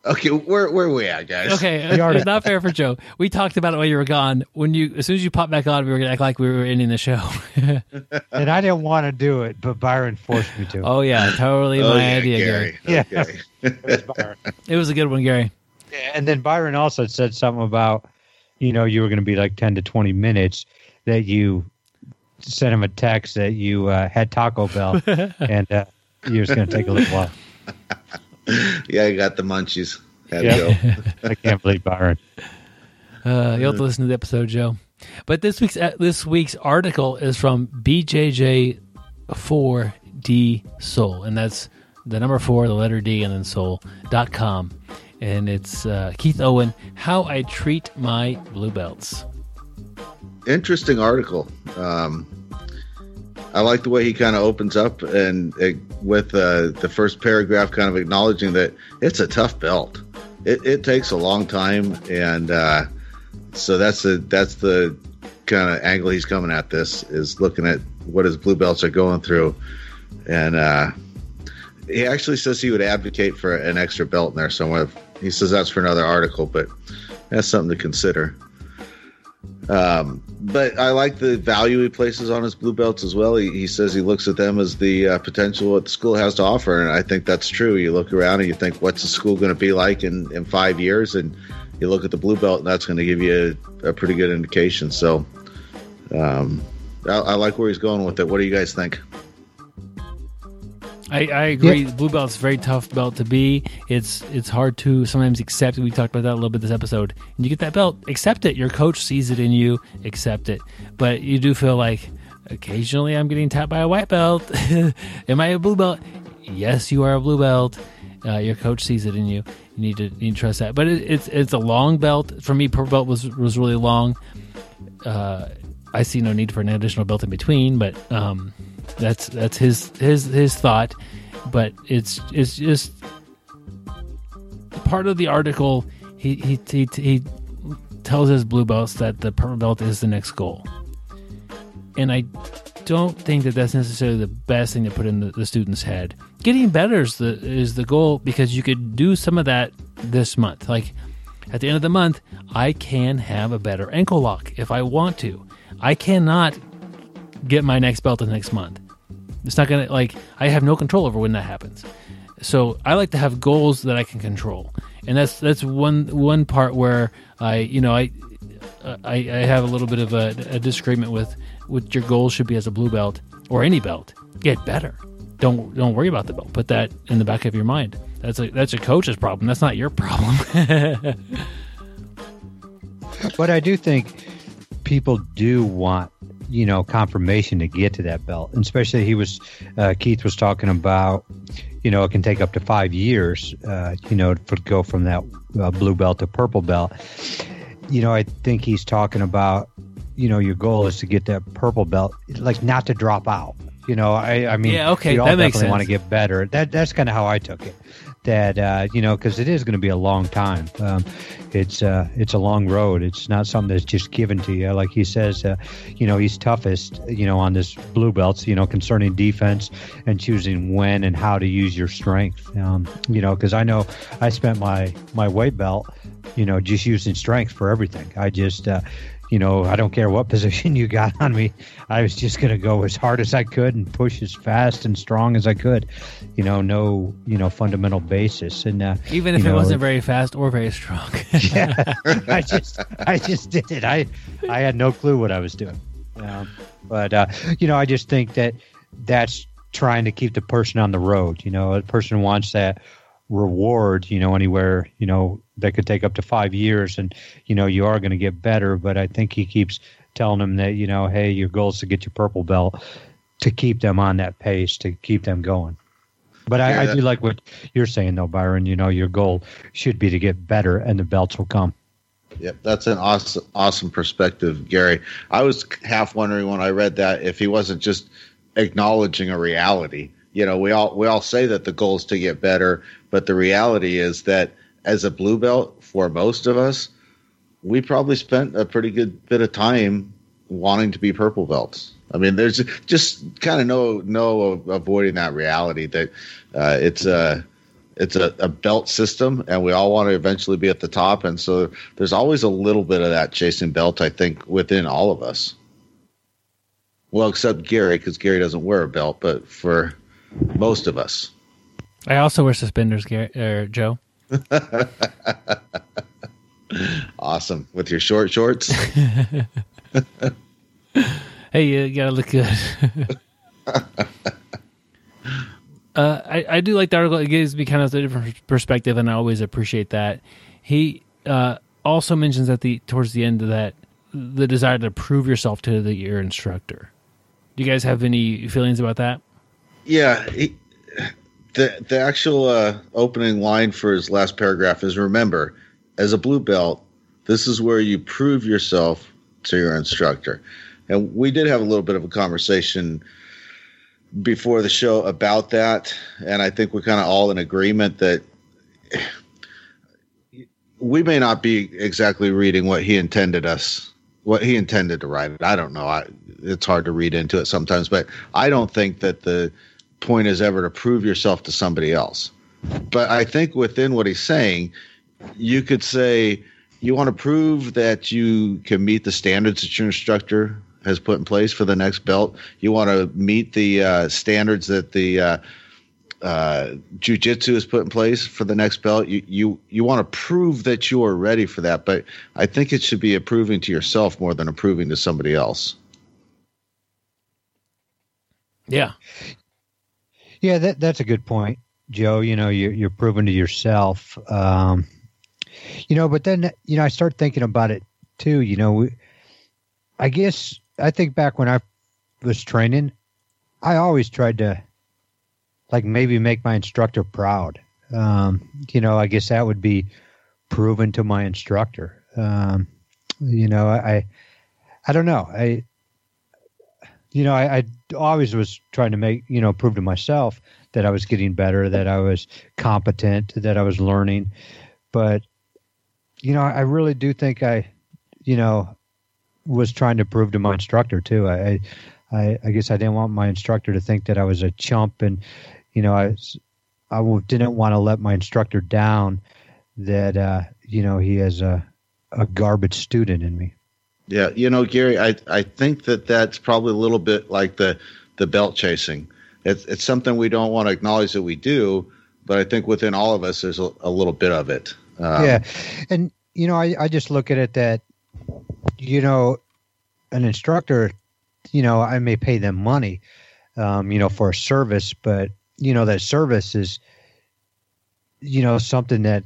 Okay, where are we at, guys? Okay, it's not fair for Joe. We talked about it while you were gone. As soon as you popped back on, we were going to act like we were ending the show. And I didn't want to do it, but Byron forced me to. Oh, yeah, totally my idea, Gary. Yeah, okay. It was Byron. It was a good one, Gary. And then Byron also said something about, you were going to be like 10 to 20 minutes, that you sent him a text that you had Taco Bell, and you was going to take a little while. Yeah, I got the munchies. Had to go. I can't believe Byron. You'll have to listen to the episode, Joe. But this week's article is from BjjJ4D Soul, and that's the number 4, the letter D, and then soul.com. And it's Keith Owen, How I Treat My Blue Belts. Interesting article. I like the way he kind of opens up and with the first paragraph kind of acknowledging that it's a tough belt. It takes a long time, and so that's the kind of angle he's coming at this, is looking at what his blue belts are going through. And he actually says he would advocate for an extra belt in there somewhere. He says that's for another article, but that's something to consider. But I like the value he places on his blue belts as well. He says he looks at them as the potential what the school has to offer, and I think that's true. You look around and you think, what's the school going to be like in 5 years? And you look at the blue belt, and that's going to give you a pretty good indication. So I like where he's going with it. What do you guys think? I agree. Yeah. The blue belt's a very tough belt to be. It's hard to sometimes accept. We talked about that a little bit this episode. And you get that belt, accept it. Your coach sees it in you, accept it. But you do feel like occasionally I'm getting tapped by a white belt. Am I a blue belt? Yes, you are a blue belt. Your coach sees it in you. You need to trust that. But it's a long belt. For me, purple belt was really long. I see no need for an additional belt in between, but that's his thought. But it's just part of the article. He tells his blue belts that the purple belt is the next goal, and I don't think that that's necessarily the best thing to put in the student's head. Getting better is the goal, because you could do some of that this month. Like at the end of the month, I can have a better ankle lock if I want to. I cannot get my next belt the next month. It's not going to, I have no control over when that happens. So I like to have goals that I can control. And that's one part where I have a little bit of a disagreement with what your goals should be as a blue belt or any belt. Get better. Don't worry about the belt. Put that in the back of your mind. That's a coach's problem. That's not your problem. But I do think people do want, confirmation to get to that belt. And especially Keith was talking about, it can take up to 5 years, to go from that blue belt to purple belt. I think he's talking about, your goal is to get that purple belt, not to drop out. I mean, yeah, okay, we all that makes definitely sense. Want to get better. That's kind of how I took it. That because it is going to be a long time. It's a long road. It's not something that's just given to you. Like he says, he's toughest, on this blue belts, concerning defense and choosing when and how to use your strength. Because I know I spent my weight belt, just using strength for everything. I just I don't care what position you got on me. I was just going to go as hard as I could and push as fast and strong as I could. No fundamental basis. And even if it wasn't very fast or very strong. Yeah, I just did it. I had no clue what I was doing. But I just think that's trying to keep the person on the road. A person wants that reward, anywhere, that could take up to 5 years, and, you are going to get better. But I think he keeps telling them that, hey, your goal is to get your purple belt, to keep them on that pace, to keep them going. But I do like what you're saying, though, Byron. Your goal should be to get better, and the belts will come. Yep, that's an awesome perspective, Gary. I was half wondering when I read that if he wasn't just acknowledging a reality. We all say that the goal is to get better, but the reality is that as a blue belt, for most of us, we probably spent a pretty good bit of time wanting to be purple belts. I mean, there's just kind of no avoiding that reality that it's a belt system, and we all want to eventually be at the top. And so there's always a little bit of that chasing belt, I think, within all of us. Well, except Gary, because Gary doesn't wear a belt, but for most of us. I also wear suspenders, Joe. Awesome. With your short shorts? Hey, you gotta look good. I do like the article. It gives me kind of a different perspective, and I always appreciate that. He also mentions towards the end of that, the desire to prove yourself to your instructor. Do you guys have any feelings about that? Yeah. The actual opening line for his last paragraph is, remember, as a blue belt, this is where you prove yourself to your instructor. And we did have a little bit of a conversation before the show about that, and I think we're kind of all in agreement that we may not be exactly reading what he intended to write. I don't know. It's hard to read into it sometimes, but I don't think that the point is ever to prove yourself to somebody else. But I think within what he's saying, you could say you want to prove that you can meet the standards that your instructor has put in place for the next belt. You want to meet the standards that the jiu-jitsu has put in place for the next belt. You want to prove that you are ready for that, but I think it should be a proving to yourself more than a proving to somebody else. Yeah. Yeah, that's a good point, Joe. You're proving to yourself. But then, I start thinking about it too. I think back when I was training, I always tried to maybe make my instructor proud. I guess that would be proven to my instructor. I don't know. I always was trying to make, prove to myself that I was getting better, that I was competent, that I was learning. But, I really do think I was trying to prove to my instructor too. I guess I didn't want my instructor to think that I was a chump, and, I didn't want to let my instructor down that, he has a garbage student in me. Yeah, Gary, I think that's probably a little bit like the belt chasing. It's something we don't want to acknowledge that we do, but I think within all of us there's a little bit of it. Yeah, and I just look at it that an instructor, I may pay them money, for a service, but that service is something that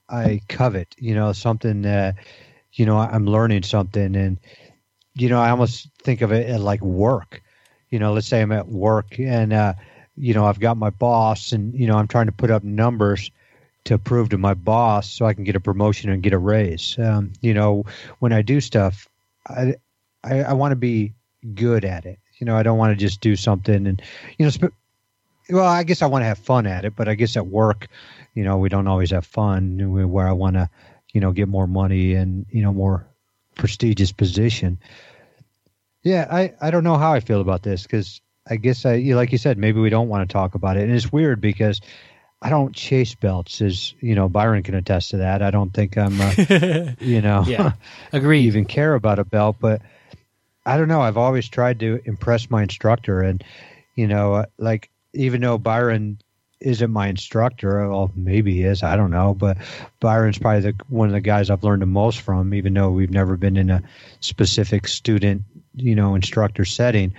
I covet, something that. I'm learning something, and, I almost think of it like work. Let's say I'm at work and, I've got my boss and, I'm trying to put up numbers to prove to my boss so I can get a promotion and get a raise. When I do stuff, I want to be good at it. I don't want to just do something and, I guess I want to have fun at it, but I guess at work, we don't always have fun where I want to, get more money and, more prestigious position. Yeah, I don't know how I feel about this because I guess like you said, maybe we don't want to talk about it. And it's weird because I don't chase belts, as, Byron can attest to that. I don't think I'm, yeah, agreed. even care about a belt, but I don't know. I've always tried to impress my instructor and, even though Byron isn't my instructor, well, maybe he is, I don't know, but Byron's probably one of the guys I've learned the most from, even though we've never been in a specific student, instructor setting.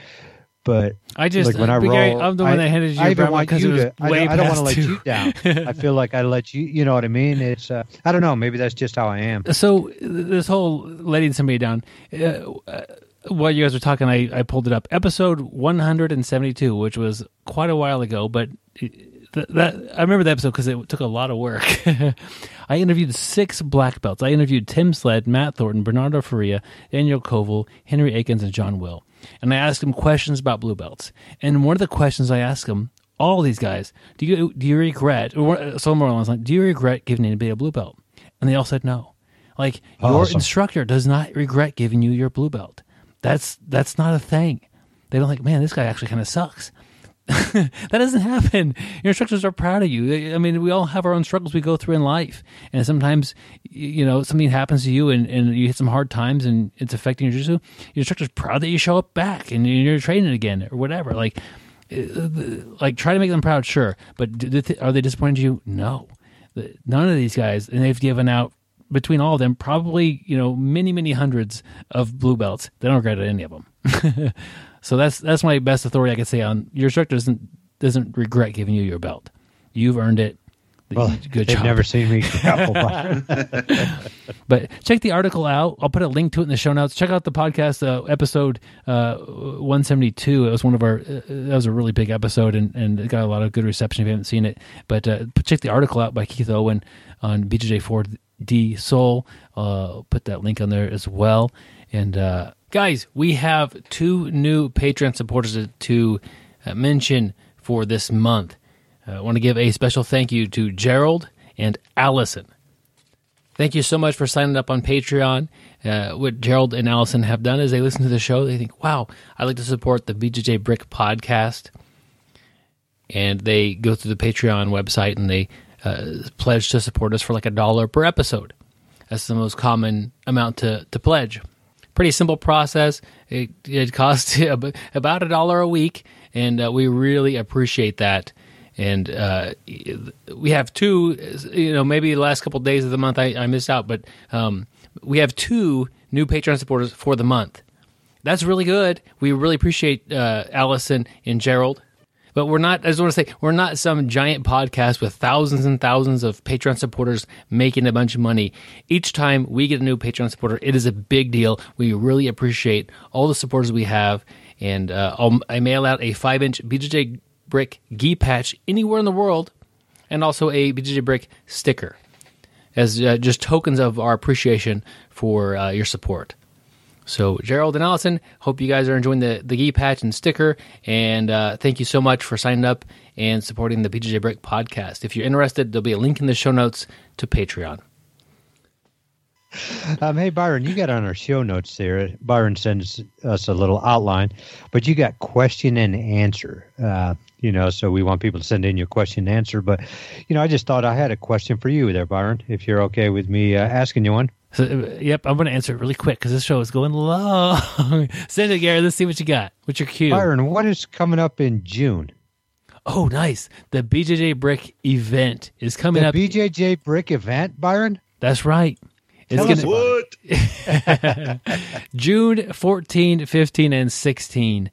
But I just, when I roll, Gary, I'm the one that handed you your brown because it was way I don't want to let past you down. I feel like I let you, you know what I mean? It's, I don't know, maybe that's just how I am. So this whole letting somebody down, while you guys were talking, I pulled it up. Episode 172, which was quite a while ago, but I remember that episode because it took a lot of work. I interviewed 6 black belts. I interviewed Tim Sled, Matt Thornton, Bernardo Faria, Daniel Koval, Henry Akins, and John Will. And I asked them questions about blue belts. And one of the questions I asked them, all these guys, do you regret, or somewhere along the line, do you regret giving anybody a blue belt? And they all said no. Like, your instructor does not regret giving you your blue belt. That's not a thing. They don't like, man, this guy actually kind of sucks. That doesn't happen. Your instructors are proud of you. I mean, we all have our own struggles we go through in life. And sometimes, something happens to you and you hit some hard times and it's affecting your jiu-jitsu. Your instructor's proud that you show up back and you're training again or whatever. Like try to make them proud, sure. But are they disappointed in you? No. None of these guys, and they've given out, between all of them, probably, many, many hundreds of blue belts. They don't regret any of them. So that's my best authority I can say on your instructor doesn't regret giving you your belt. You've earned it. Well, good they've job. never seen me grapple, Byron. But check the article out. I'll put a link to it in the show notes. Check out the podcast, episode 172. It was that was a really big episode, and it got a lot of good reception if you haven't seen it. But check the article out by Keith Owen on BjjJ4D Soul. Put that link on there as well. And guys, we have 2 new Patreon supporters to mention for this month. I want to give a special thank you to Gerald and Allison. Thank you so much for signing up on Patreon. What Gerald and Allison have done is they listen to the show. They think, wow, I'd like to support the BjjBrick Podcast. And they go through the Patreon website and they pledge to support us for like $1 per episode. That's the most common amount to pledge. Pretty simple process. It costs about $1 a week, and we really appreciate that. And we have 2, maybe the last couple of days of the month I missed out, but we have 2 new Patreon supporters for the month. That's really good. We really appreciate Allison and Gerald. But we're not, I just want to say, we're not some giant podcast with thousands and thousands of Patreon supporters making a bunch of money. Each time we get a new Patreon supporter, it is a big deal. We really appreciate all the supporters we have. And I mail out a 5-inch BjjBrick gi patch anywhere in the world, and also a BjjBrick sticker as just tokens of our appreciation for your support. So, Gerald and Allison, hope you guys are enjoying the gi patch and sticker, and thank you so much for signing up and supporting the BjjBrick Podcast. If you're interested, there'll be a link in the show notes to Patreon. Hey, Byron, you got on our show notes there. Byron sends us a little outline, but you got question and answer, so we want people to send in your question and answer. But, I just thought I had a question for you there, Byron, if you're okay with me asking you one. So, yep, I'm going to answer it really quick because this show is going long. Send it, Gary. Let's see what you got. What's your cue? Byron, what is coming up in June? Oh, nice. The BjjBrick event is coming up. The BjjBrick event, Byron? That's right. Tell us what? June 14, 15, and 16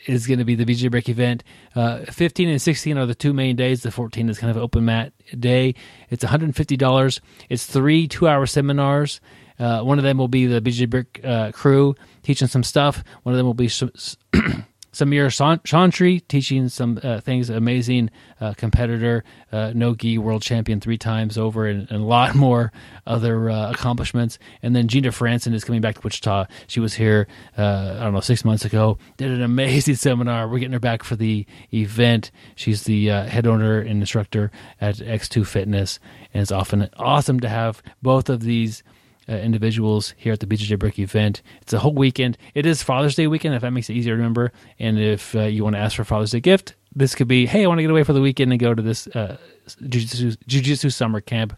is going to be the BjjBrick event. 15 and 16 are the 2 main days. The 14 is kind of an open mat day. It's $150. It's 3 2-hour seminars. One of them will be the BjjBrick crew teaching some stuff. One of them will be Samir Chantry teaching some things, amazing competitor, no-gi world champion 3 times over, and a lot more other accomplishments. And then Gina Franson is coming back to Wichita. She was here, 6 months ago, did an amazing seminar. We're getting her back for the event. She's the head owner and instructor at X2 Fitness, and it's often awesome to have both of these individuals here at the BjjBrick event. It's a whole weekend. It is Father's Day weekend, if that makes it easier to remember. And if you want to ask for Father's Day gift, this could be, hey, I want to get away for the weekend and go to this jiu-jitsu summer camp.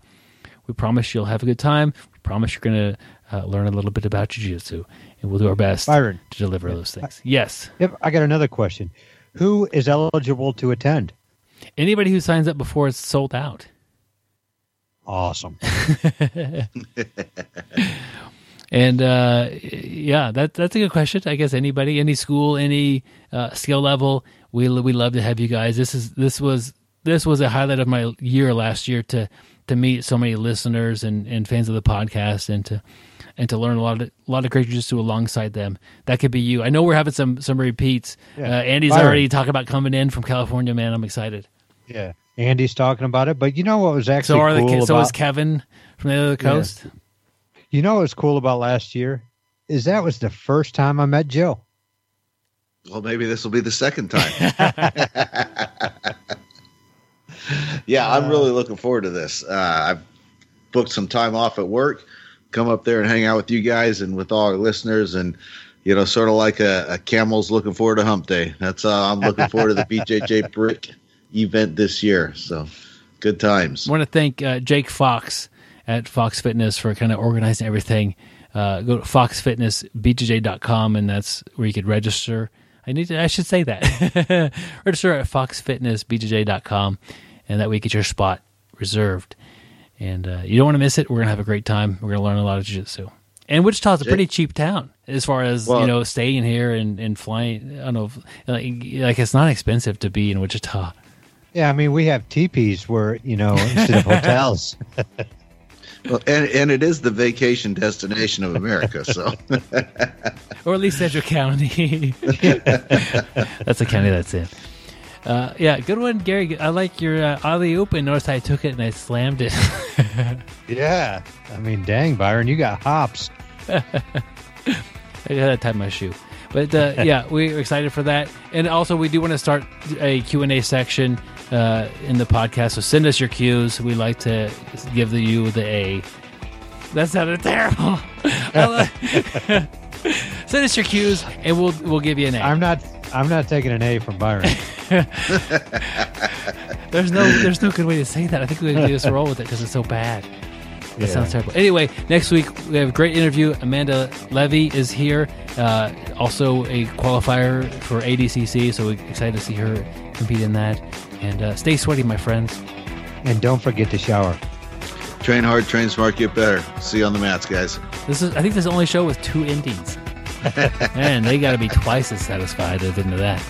We promise you'll have a good time. We promise you're going to learn a little bit about jiu-jitsu, and we'll do our best Byron, to deliver those things. Yes. Yep, I got another question. Who is eligible to attend? Anybody who signs up before it's sold out. Awesome. And that's a good question. I guess anybody, any school, any skill level, we love to have you guys. This was a highlight of my year last year to meet so many listeners and fans of the podcast, and to learn a lot of great jiu-jitsu alongside them. That could be you. I know we're having some repeats. Yeah. Andy's Byron. already talking about coming in from California. Man, I'm excited. Yeah. Andy's talking about it, but you know what was actually cool so is Kevin from the other coast. Yeah. You know what was cool about last year is that was the first time I met Joe. Well, maybe this will be the second time. Yeah, I'm really looking forward to this. I've booked some time off at work, come up there and hang out with you guys and with all our listeners, and sort of like a camel's looking forward to hump day. That's I'm looking forward to the BjjBrick event this year. So good times. I want to thank Jake Fox at Fox Fitness for kind of organizing everything. Go to foxfitnessbjj.com, and that's where you could register. I should say that. Register at foxfitnessbjj.com, and that way you get your spot reserved. And you don't want to miss it. We're going to have a great time. We're going to learn a lot of jiu-jitsu. And Wichita's a pretty cheap town as far as, staying here and flying. I don't know. Like it's not expensive to be in Wichita. Yeah, I mean, we have teepees where, instead of hotels. Well, and it is the vacation destination of America, so. Or at least Central County. That's the county that's in. Yeah, good one, Gary. I like your alley-oop, and notice I took it and I slammed it. Yeah. I mean, dang, Byron, you got hops. I gotta tie my shoe. But yeah, we're excited for that. And also, we do want to start a Q&A section in the podcast. So send us your cues. We like to give you the A. That sounded terrible. Send us your cues, and we'll give you an A. I'm not taking an A from Byron. There's no good way to say that. I think we just roll with it because it's so bad. That sounds terrible. Anyway, next week we have a great interview. Amanda Levy is here, also a qualifier for ADCC, so we're excited to see her compete in that. And stay sweaty, my friends. And don't forget to shower. Train hard, train smart, get better. See you on the mats, guys. I think this is the only show with 2 endings. Man, they got to be twice as satisfied at the end of that.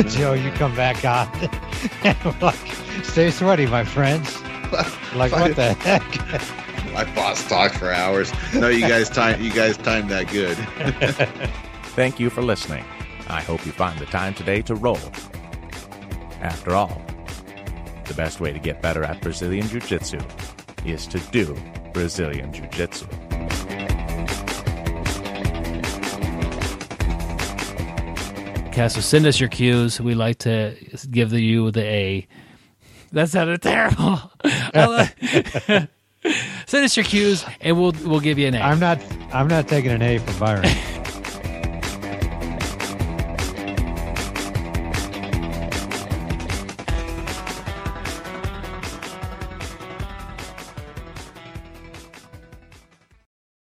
Joe, you come back on. Stay sweaty, my friends. Like, what the heck? My boss talked for hours. No, you guys timed that good. Thank you for listening. I hope you find the time today to roll. After all, the best way to get better at Brazilian Jiu-Jitsu is to do Brazilian Jiu-Jitsu. So send us your cues. We like to give you the A. That sounded terrible. Send us your cues, and we'll give you an A. I'm not taking an A from Byron.